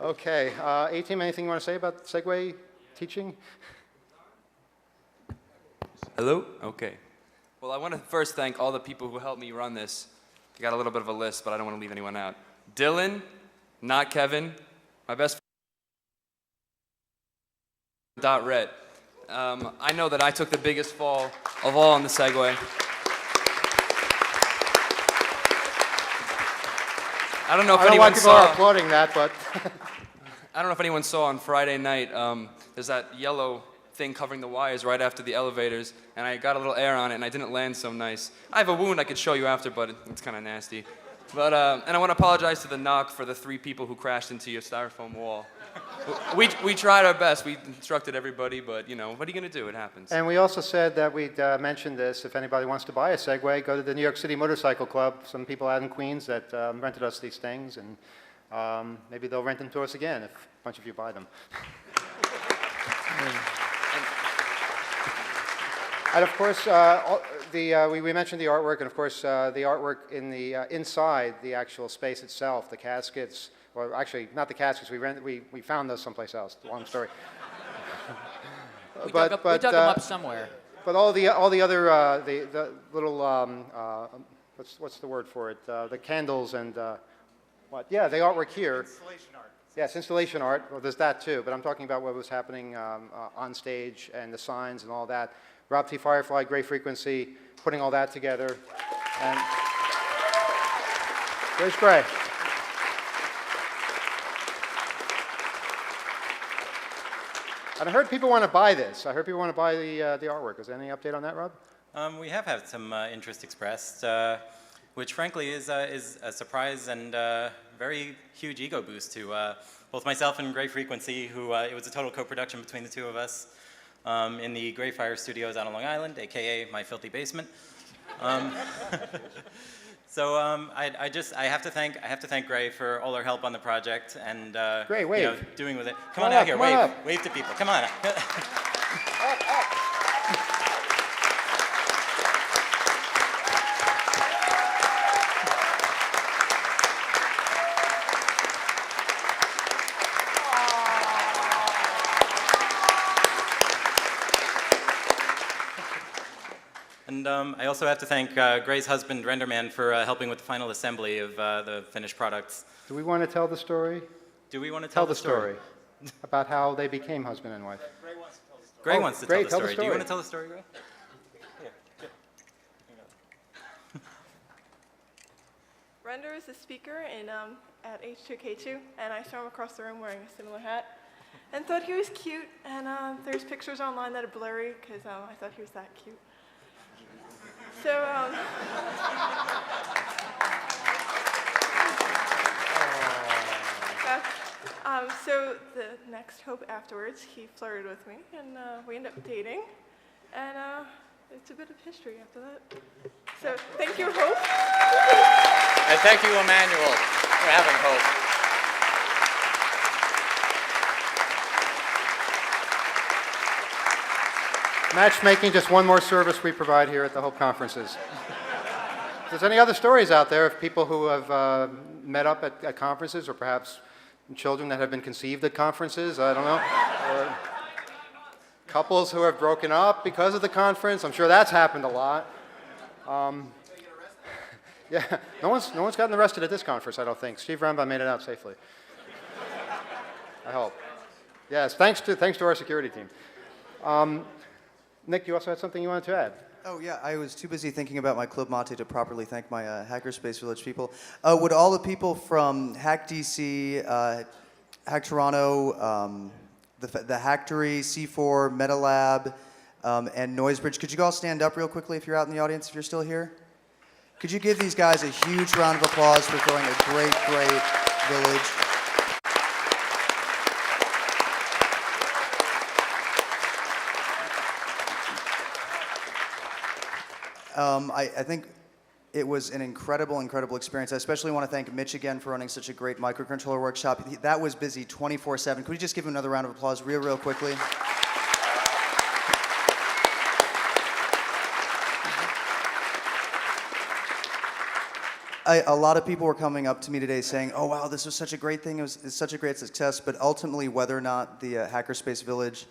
Okay. A-Team, anything you want to say about Segway teaching? Hello? Okay. Well, I want to first thank all the people who helped me run this. I got a little bit of a list, but I don't want to leave anyone out. Dylan, not Kevin, my best friend, Red. I know that I took the biggest fall of all on the Segway. I don't know if I don't know anyone why people saw. are applauding that, but I don't know if anyone saw on Friday night. There's that yellow thing covering the wires right after the elevators, and I got a little air on it, and I didn't land so nice. I have a wound I could show you after, but it's kind of nasty. But and I want to apologize to the knock for the 3 people who crashed into your styrofoam wall. We tried our best. We instructed everybody, but you know, what are you going to do? It happens. And we also said that we'd mention this. If anybody wants to buy a Segway, go to the New York City Motorcycle Club. Some people out in Queens that rented us these things, and maybe they'll rent them to us again if a bunch of you buy them. And of course, we mentioned the artwork, and of course, the artwork in the inside the actual space itself, the caskets. Well, actually, not the caskets. We found those someplace else. Long story. We dug them up somewhere. But all the other the little what's the word for it? The candles and what? Yeah, the artwork here. Installation art. Yes, installation art. Well, there's that too. But I'm talking about what was happening on stage and the signs and all that. Rob T. Firefly, Gray Frequency, putting all that together. And there's Gray. And I heard people want to buy this. I heard people want to buy the artwork. Is there any update on that, Rob? We have had some interest expressed, which frankly is a surprise and very huge ego boost to both myself and Gray Frequency, who it was a total co-production between the two of us in the Greyfire Studios out on Long Island, aka my filthy basement. So I have to thank Gray for all her help on the project and Gray, wave. You know, doing with it. Come on out here, wave to people. Come on. And I also have to thank Gray's husband, Renderman, for helping with the final assembly of the finished products. Do we want to tell the story? Do we want to tell the story? About how they became husband and wife. Gray wants to tell the story. Gray wants to tell the story. Do you want to tell the story, Gray? Render is a speaker at H2K2, and I saw him across the room wearing a similar hat, and thought he was cute. And there's pictures online that are blurry because I thought he was that cute. So. So the next hope afterwards, he flirted with me, and we ended up dating, and it's a bit of history after that. So thank you, Hope. And thank you, Emmanuel, for having hope. Matchmaking, just one more service we provide here at the Hope Conferences. If there's any other stories out there of people who have met up at conferences, or perhaps children that have been conceived at conferences, I don't know, or couples who have broken up because of the conference, I'm sure that's happened a lot. Yeah, no one's gotten arrested at this conference, I don't think. Steve Rambam made it out safely. I hope. Yes, thanks to our security team. Nick, you also had something you wanted to add? Oh yeah, I was too busy thinking about my Club Mate to properly thank my Hackerspace Village people. Would all the people from Hack DC, Hack Toronto, the Hacktory, C4, MetaLab, and Noisebridge, could you all stand up real quickly if you're out in the audience, if you're still here? Could you give these guys a huge round of applause for throwing a great, great village? I think it was an incredible, incredible experience. I especially want to thank Mitch again for running such a great microcontroller workshop. That was busy 24/7. Could we just give him another round of applause real quickly? A lot of people were coming up to me today saying, oh wow, this was such a great thing, it's such a great success, but ultimately whether or not the Hackerspace Village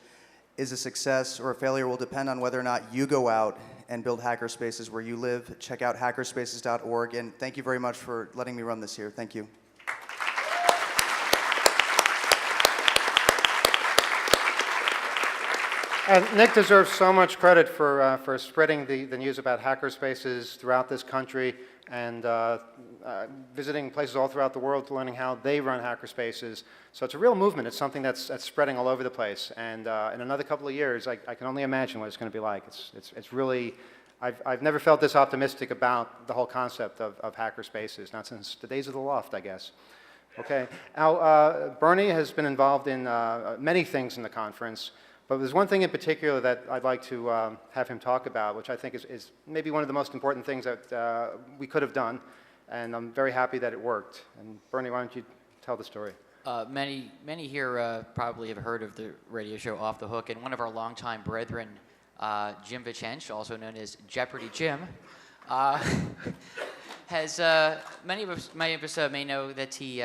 is a success or a failure will depend on whether or not you go out and build hackerspaces where you live. Check out hackerspaces.org, and thank you very much for letting me run this here. Thank you. And Nick deserves so much credit for spreading the news about hackerspaces throughout this country and visiting places all throughout the world, learning how they run hackerspaces. So it's a real movement. It's something that's spreading all over the place. And in another couple of years, I can only imagine what it's going to be like. It's really, I've never felt this optimistic about the whole concept of hackerspaces, not since the days of the loft, I guess. Okay. Now, Bernie has been involved in many things in the conference. But there's one thing in particular that I'd like to have him talk about, which I think is maybe one of the most important things that we could have done, and I'm very happy that it worked. And Bernie, why don't you tell the story? Many here probably have heard of the radio show Off the Hook, and one of our longtime brethren, Jim Vicence, also known as Jeopardy Jim, has many of us may know that he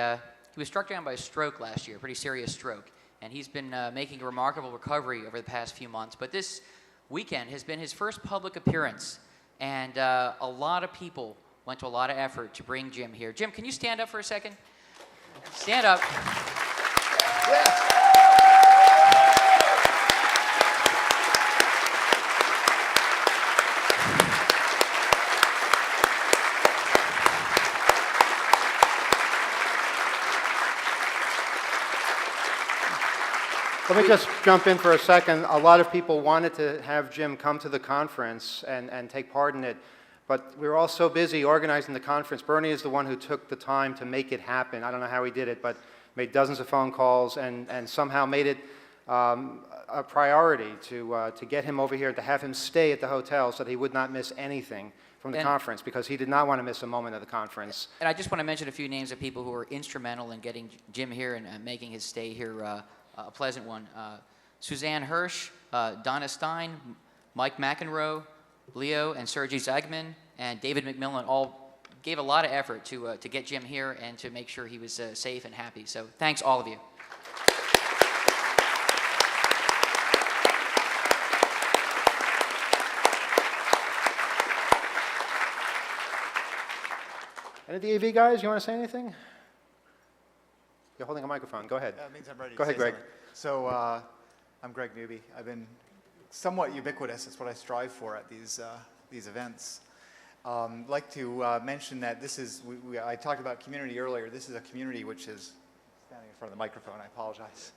was struck down by a stroke last year, a pretty serious stroke. And he's been making a remarkable recovery over the past few months. But this weekend has been his first public appearance. And a lot of people went to a lot of effort to bring Jim here. Jim, can you stand up for a second? Stand up. Yeah. Let me just jump in for a second. A lot of people wanted to have Jim come to the conference and take part in it, but we were all so busy organizing the conference. Bernie is the one who took the time to make it happen. I don't know how he did it, but made dozens of phone calls and somehow made it a priority to get him over here, to have him stay at the hotel so that he would not miss anything from the conference, because he did not want to miss a moment of the conference. And I just want to mention a few names of people who were instrumental in getting Jim here and making his stay here a pleasant one. Suzanne Hirsch, Donna Stein, Mike McEnroe, Leo and Sergey Zagman, and David McMillan all gave a lot of effort to get Jim here and to make sure he was safe and happy. So thanks all of you. Any of the AV guys, you want to say anything? You're holding a microphone. Go ahead. That means I'm ready to Go ahead, say Greg. something. So I'm Greg Newby. I've been somewhat ubiquitous. It's what I strive for at these events. I'd like to mention that this is, I talked about community earlier. This is a community which is standing in front of the microphone. I apologize.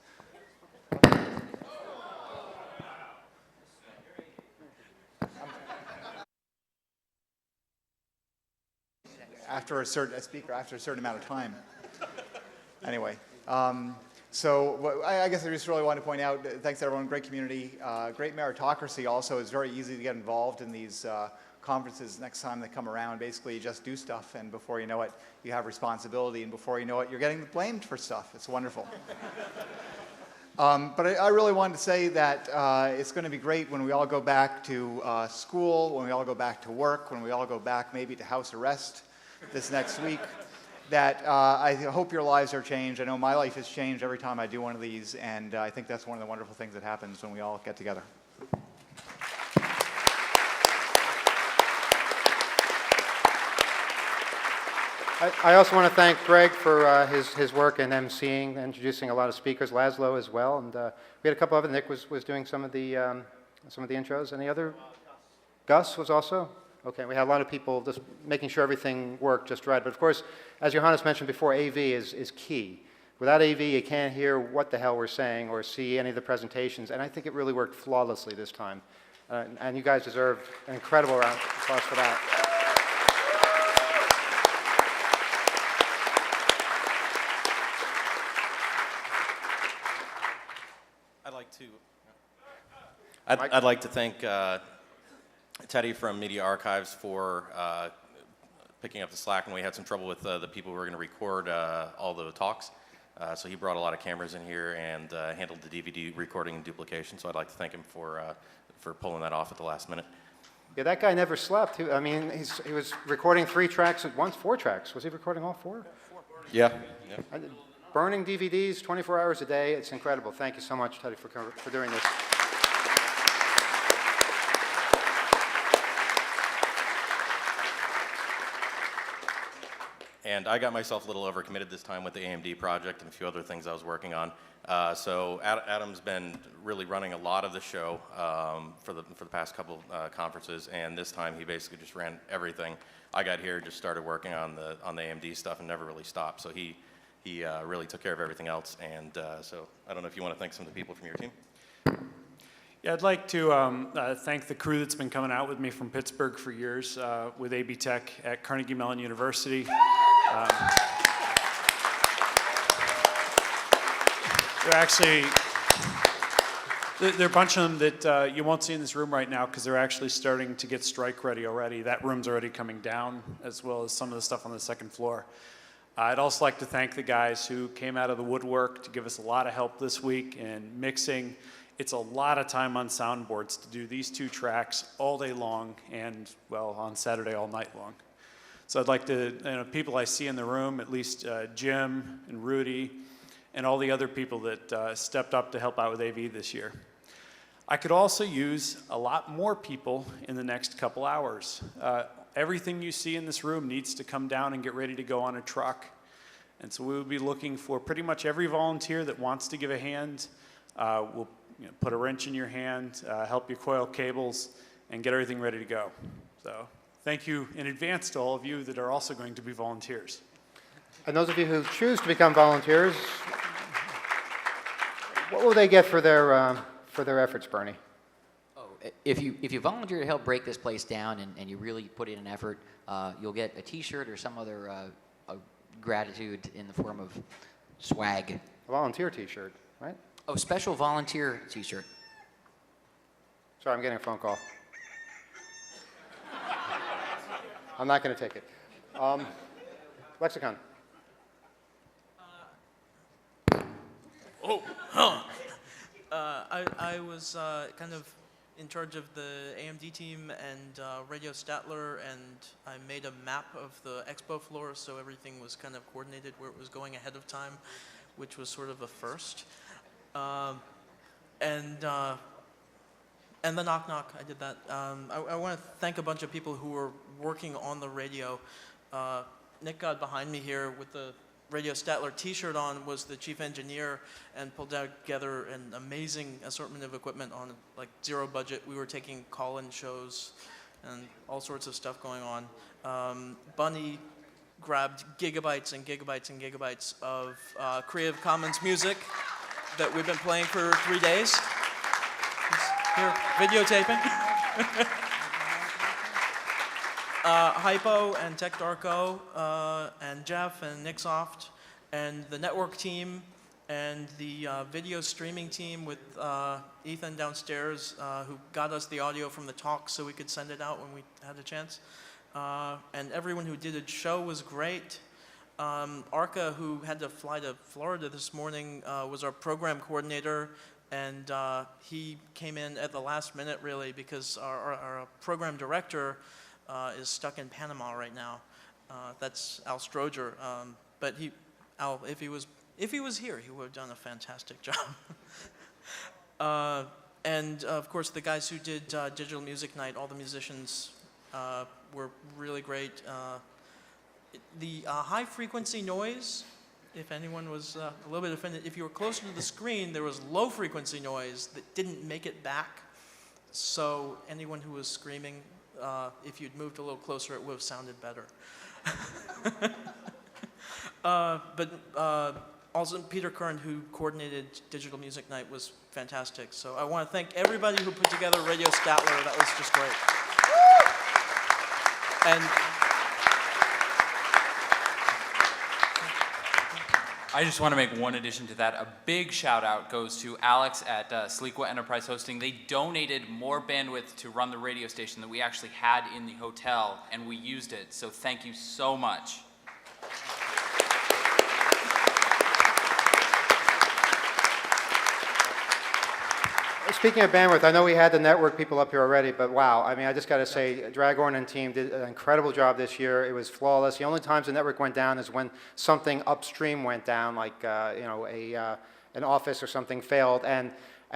After a certain amount of time. Anyway, so I guess I just really want to point out, thanks to everyone, great community, great meritocracy also. It's very easy to get involved in these conferences next time they come around. Basically, you just do stuff, and before you know it, you have responsibility, and before you know it, you're getting blamed for stuff. It's wonderful. But I really wanted to say that it's going to be great when we all go back to school, when we all go back to work, when we all go back maybe to house arrest this next week. That I hope your lives are changed. I know my life has changed every time I do one of these, and I think that's one of the wonderful things that happens when we all get together. I also want to thank Greg for his work in emceeing, introducing a lot of speakers, Laszlo as well, and we had a couple of it. Nick was doing some of the intros. Any other? Gus was also? Okay, we had a lot of people just making sure everything worked just right. But of course, as Johannes mentioned before, AV is key. Without AV, you can't hear what the hell we're saying or see any of the presentations, and I think it really worked flawlessly this time. And you guys deserve an incredible round of applause for that. I'd like to thank Teddy from Media Archives for picking up the slack when we had some trouble with the people who were going to record all the talks. So he brought a lot of cameras in here and handled the DVD recording and duplication. So I'd like to thank him for pulling that off at the last minute. Yeah, that guy never slept. I mean, he was recording 3 tracks at once, 4 tracks. Was he recording all 4? Yeah. Burning DVDs 24 hours a day. It's incredible. Thank you so much, Teddy, for doing this. And I got myself a little overcommitted this time with the AMD project and a few other things I was working on. So Adam's been really running a lot of the show for the past couple conferences, and this time he basically just ran everything. I got here, just started working on the AMD stuff, and never really stopped. So he really took care of everything else. And so I don't know if you want to thank some of the people from your team. Yeah, I'd like to thank the crew that's been coming out with me from Pittsburgh for years with AB Tech at Carnegie Mellon University. There are a bunch of them that you won't see in this room right now because they're actually starting to get strike ready already. That room's already coming down, as well as some of the stuff on the second floor. I'd also like to thank the guys who came out of the woodwork to give us a lot of help this week in mixing. It's a lot of time on soundboards to do these 2 tracks all day long and, well, on Saturday all night long. So I'd like to, people I see in the room, at least Jim and Rudy and all the other people that stepped up to help out with AV this year. I could also use a lot more people in the next couple hours. Everything you see in this room needs to come down and get ready to go on a truck. And so we will be looking for pretty much every volunteer that wants to give a hand. We'll put a wrench in your hand, help you coil cables, and get everything ready to go. So thank you in advance to all of you that are also going to be volunteers. And those of you who choose to become volunteers, what will they get for their efforts, Bernie? If you volunteer to help break this place down and you really put in an effort, you'll get a T-shirt or some other gratitude in the form of swag. A volunteer T-shirt, right? Oh, special volunteer T-shirt. Sorry, I'm getting a phone call. I'm not going to take it. Lexicon. I was kind of in charge of the AMD team and Radio Statler, and I made a map of the expo floor so everything was kind of coordinated where it was going ahead of time, which was sort of a first. And the knock knock, I did that. I want to thank a bunch of people who were working on the radio. Nick got behind me here with the Radio Statler t-shirt on, was the chief engineer and pulled together an amazing assortment of equipment on like 0 budget. We were taking call-in shows and all sorts of stuff going on. Bunny grabbed gigabytes and gigabytes and gigabytes of Creative Commons music that we've been playing for 3 days. Here, videotaping. Hypo and TechDarko and Jeff and Nixoft and the network team and the video streaming team with Ethan downstairs who got us the audio from the talk so we could send it out when we had a chance. And everyone who did the show was great. Arca, who had to fly to Florida this morning, was our program coordinator, and he came in at the last minute really because our program director is stuck in Panama right now. That's Al Stroger, but Al, if he was here, he would have done a fantastic job. And of course, the guys who did Digital Music Night, all the musicians were really great. The high frequency noise, if anyone was a little bit offended, if you were closer to the screen, there was low frequency noise that didn't make it back. So anyone who was screaming, if you'd moved a little closer, it would have sounded better. But also Peter Kern, who coordinated Digital Music Night, was fantastic. So I want to thank everybody who put together Radio Statler. That was just great. And I just want to make one addition to that. A big shout out goes to Alex at Sleekwa Enterprise Hosting. They donated more bandwidth to run the radio station than we actually had in the hotel, and we used it. So thank you so much. Speaking of bandwidth, I know we had the network people up here already, but wow, I mean, I just got to say, Dragorn and team did an incredible job this year. It was flawless. The only times the network went down is when something upstream went down, like you know, an office or something failed, and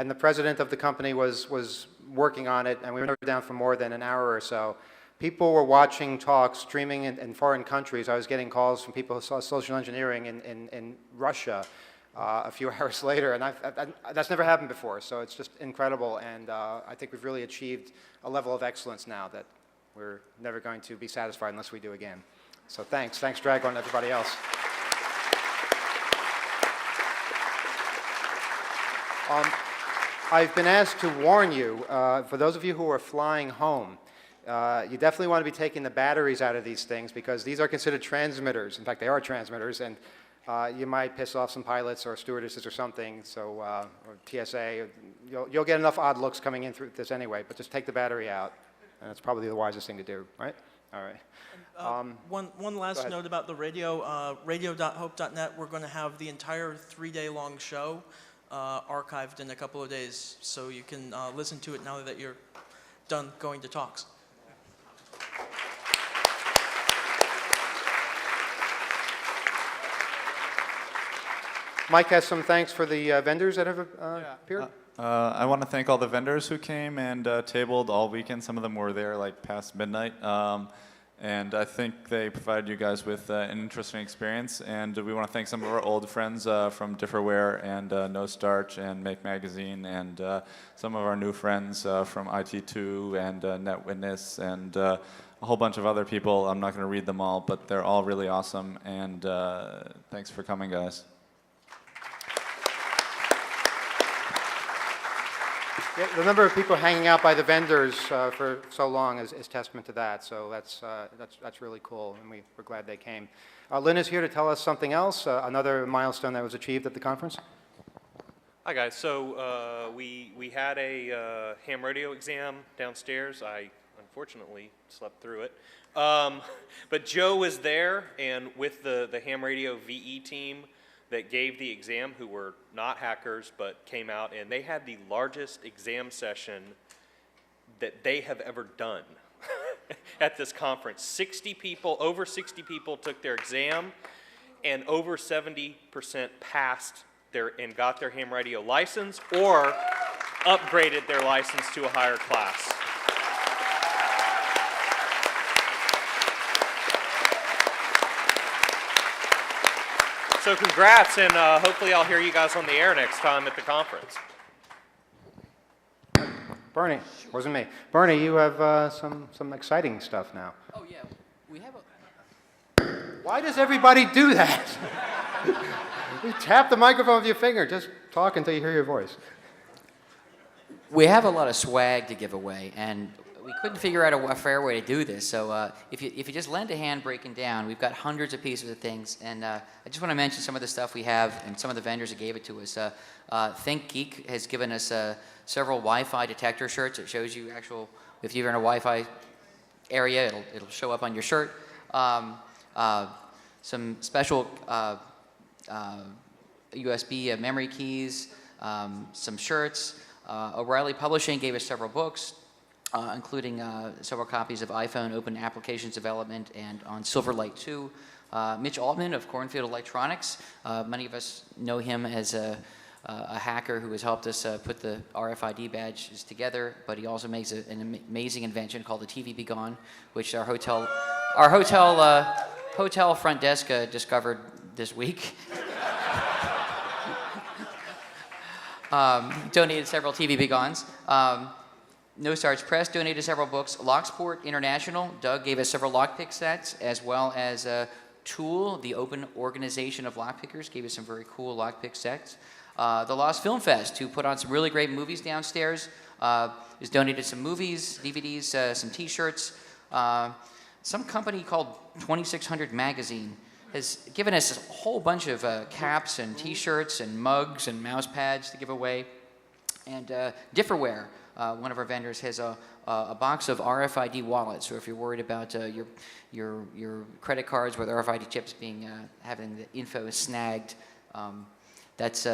the president of the company was working on it, and we were never down for more than an hour or so. People were watching talks, streaming in foreign countries. I was getting calls from people who saw social engineering in Russia a few hours later, and that's never happened before, so it's just incredible, and I think we've really achieved a level of excellence now that we're never going to be satisfied unless we do again. So thanks Dragorn and everybody else. I've been asked to warn you, for those of you who are flying home, you definitely want to be taking the batteries out of these things because these are considered transmitters. In fact, they are transmitters, and you might piss off some pilots or stewardesses or something, so, or TSA. You'll get enough odd looks coming in through this anyway, but just take the battery out, and it's probably the wisest thing to do, right? All right. One last note about the radio. Radio.hope.net, we're going to have the entire 3-day-long show archived in a couple of days, so you can listen to it now that you're done going to talks. Mike has some thanks for the vendors that have appeared. I want to thank all the vendors who came and tabled all weekend. Some of them were there like past midnight. And I think they provided you guys with an interesting experience. And we want to thank some of our old friends from Differware and No Starch and Make Magazine, and some of our new friends from IT2 and NetWitness and a whole bunch of other people. I'm not going to read them all, but they're all really awesome. And thanks for coming, guys. Yeah, the number of people hanging out by the vendors for so long is testament to that. So that's really cool, and we're glad they came. Lynn is here to tell us something else, another milestone that was achieved at the conference. Hi guys. So we had a ham radio exam downstairs. I unfortunately slept through it, but Joe was there, and with the ham radio VE team that gave the exam, who were not hackers but came out, and they had the largest exam session that they have ever done at this conference. 60 people, over 60 people took their exam, and over 70% passed and got their ham radio license or upgraded their license to a higher class. So congrats, and hopefully I'll hear you guys on the air next time at the conference. Bernie, wasn't me. Bernie, you have some exciting stuff now. Oh yeah, we have Why does everybody do that? You tap the microphone with your finger. Just talk until you hear your voice. We have a lot of swag to give away, and we couldn't figure out a fair way to do this. So if you just lend a hand breaking down, we've got hundreds of pieces of things, and I just want to mention some of the stuff we have and some of the vendors that gave it to us. ThinkGeek has given us several Wi-Fi detector shirts. It shows you if you're in a Wi-Fi area, it'll show up on your shirt. Some special USB memory keys, some shirts. O'Reilly Publishing gave us several books, including several copies of iPhone Open Applications Development and on Silverlight 2. Mitch Altman of Cornfield Electronics. Many of us know him as a hacker who has helped us put the RFID badges together, but he also makes an amazing invention called the TV Be Gone, which our hotel front desk discovered this week. Donated several TV Be Gones. No Starch Press donated several books. Locksport International, Doug gave us several lockpick sets, as well as Tool, the open organization of lockpickers, gave us some very cool lockpick sets. The Lost Film Fest, who put on some really great movies downstairs, has donated some movies, DVDs, some t-shirts. Some company called 2600 Magazine has given us a whole bunch of caps and t-shirts and mugs and mouse pads to give away. And Differware, one of our vendors, has a box of RFID wallets. So if you're worried about your credit cards with RFID chips having the info snagged, that's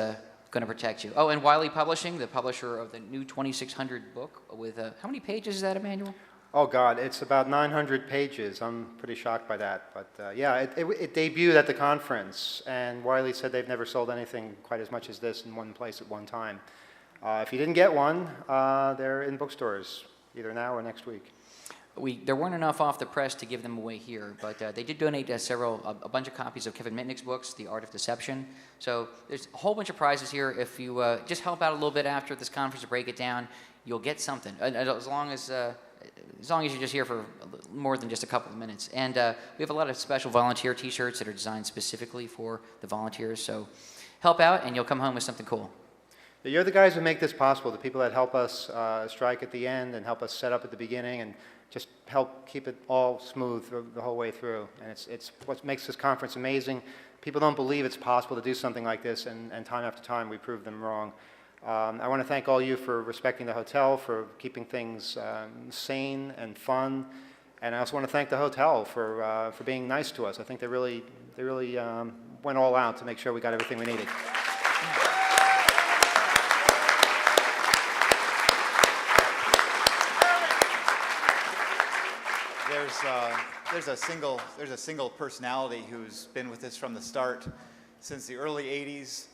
going to protect you. Oh, and Wiley Publishing, the publisher of the new 2600 book with, how many pages is that, Emmanuel? Oh God, it's about 900 pages. I'm pretty shocked by that. But yeah, it debuted at the conference, and Wiley said they've never sold anything quite as much as this in one place at one time. If you didn't get one, they're in bookstores, either now or next week. There weren't enough off the press to give them away here, but they did donate a bunch of copies of Kevin Mitnick's books, The Art of Deception. So there's a whole bunch of prizes here. If you just help out a little bit after this conference to break it down, you'll get something, as long as you're just here for more than just a couple of minutes. And we have a lot of special volunteer t-shirts that are designed specifically for the volunteers. So help out and you'll come home with something cool. You're the guys who make this possible, the people that help us strike at the end and help us set up at the beginning and just help keep it all smooth the whole way through. And it's what makes this conference amazing. People don't believe it's possible to do something like this, and time after time we prove them wrong. I want to thank all you for respecting the hotel, for keeping things sane and fun. And I also want to thank the hotel for being nice to us. I think they really went all out to make sure we got everything we needed. There's a single personality who's been with us from the start since the early 80s.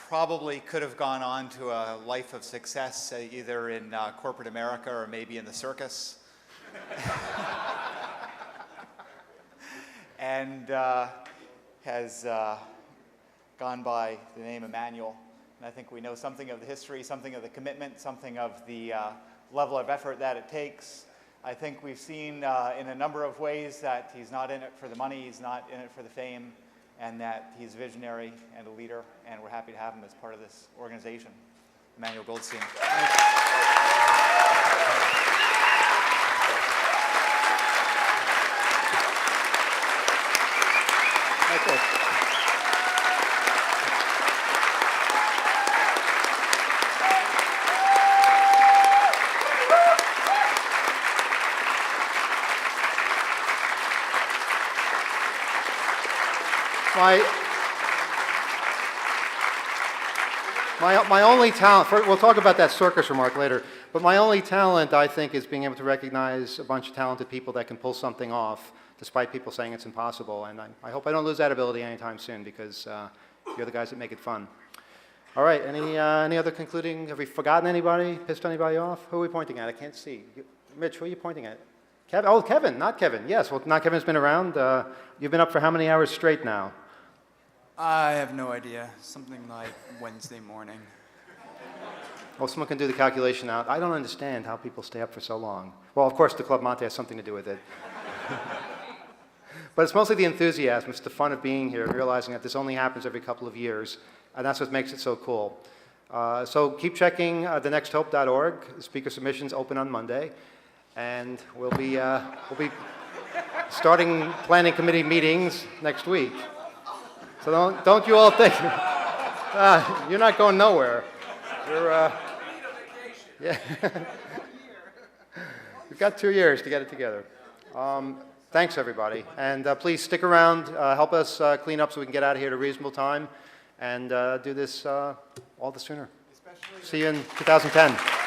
Probably could have gone on to a life of success either in corporate America or maybe in the circus. And has gone by the name Emmanuel. And I think we know something of the history, something of the commitment, something of the level of effort that it takes. I think we've seen in a number of ways that he's not in it for the money, he's not in it for the fame, and that he's visionary and a leader, and we're happy to have him as part of this organization. Emmanuel Goldstein. My only talent, we'll talk about that circus remark later, but my only talent, I think, is being able to recognize a bunch of talented people that can pull something off, despite people saying it's impossible. And I hope I don't lose that ability anytime soon, because you're the guys that make it fun. All right, any other concluding? Have we forgotten anybody, pissed anybody off? Who are we pointing at? I can't see. Mitch, who are you pointing at? Kevin? Oh, Kevin, not Kevin. Yes, well, not Kevin's been around. You've been up for how many hours straight now? I have no idea. Something like Wednesday morning. Well, someone can do the calculation out. I don't understand how people stay up for so long. Well, of course, the Club Monte has something to do with it. But it's mostly the enthusiasm. It's the fun of being here and realizing that this only happens every couple of years. And that's what makes it so cool. So keep checking thenexthope.org. Speaker submissions open on Monday. And we'll be starting planning committee meetings next week. So don't you all think, you're not going nowhere. You're, yeah. We've got 2 years to get it together. Thanks, everybody. And please stick around, help us clean up so we can get out of here at a reasonable time and do this all the sooner. See you in 2010.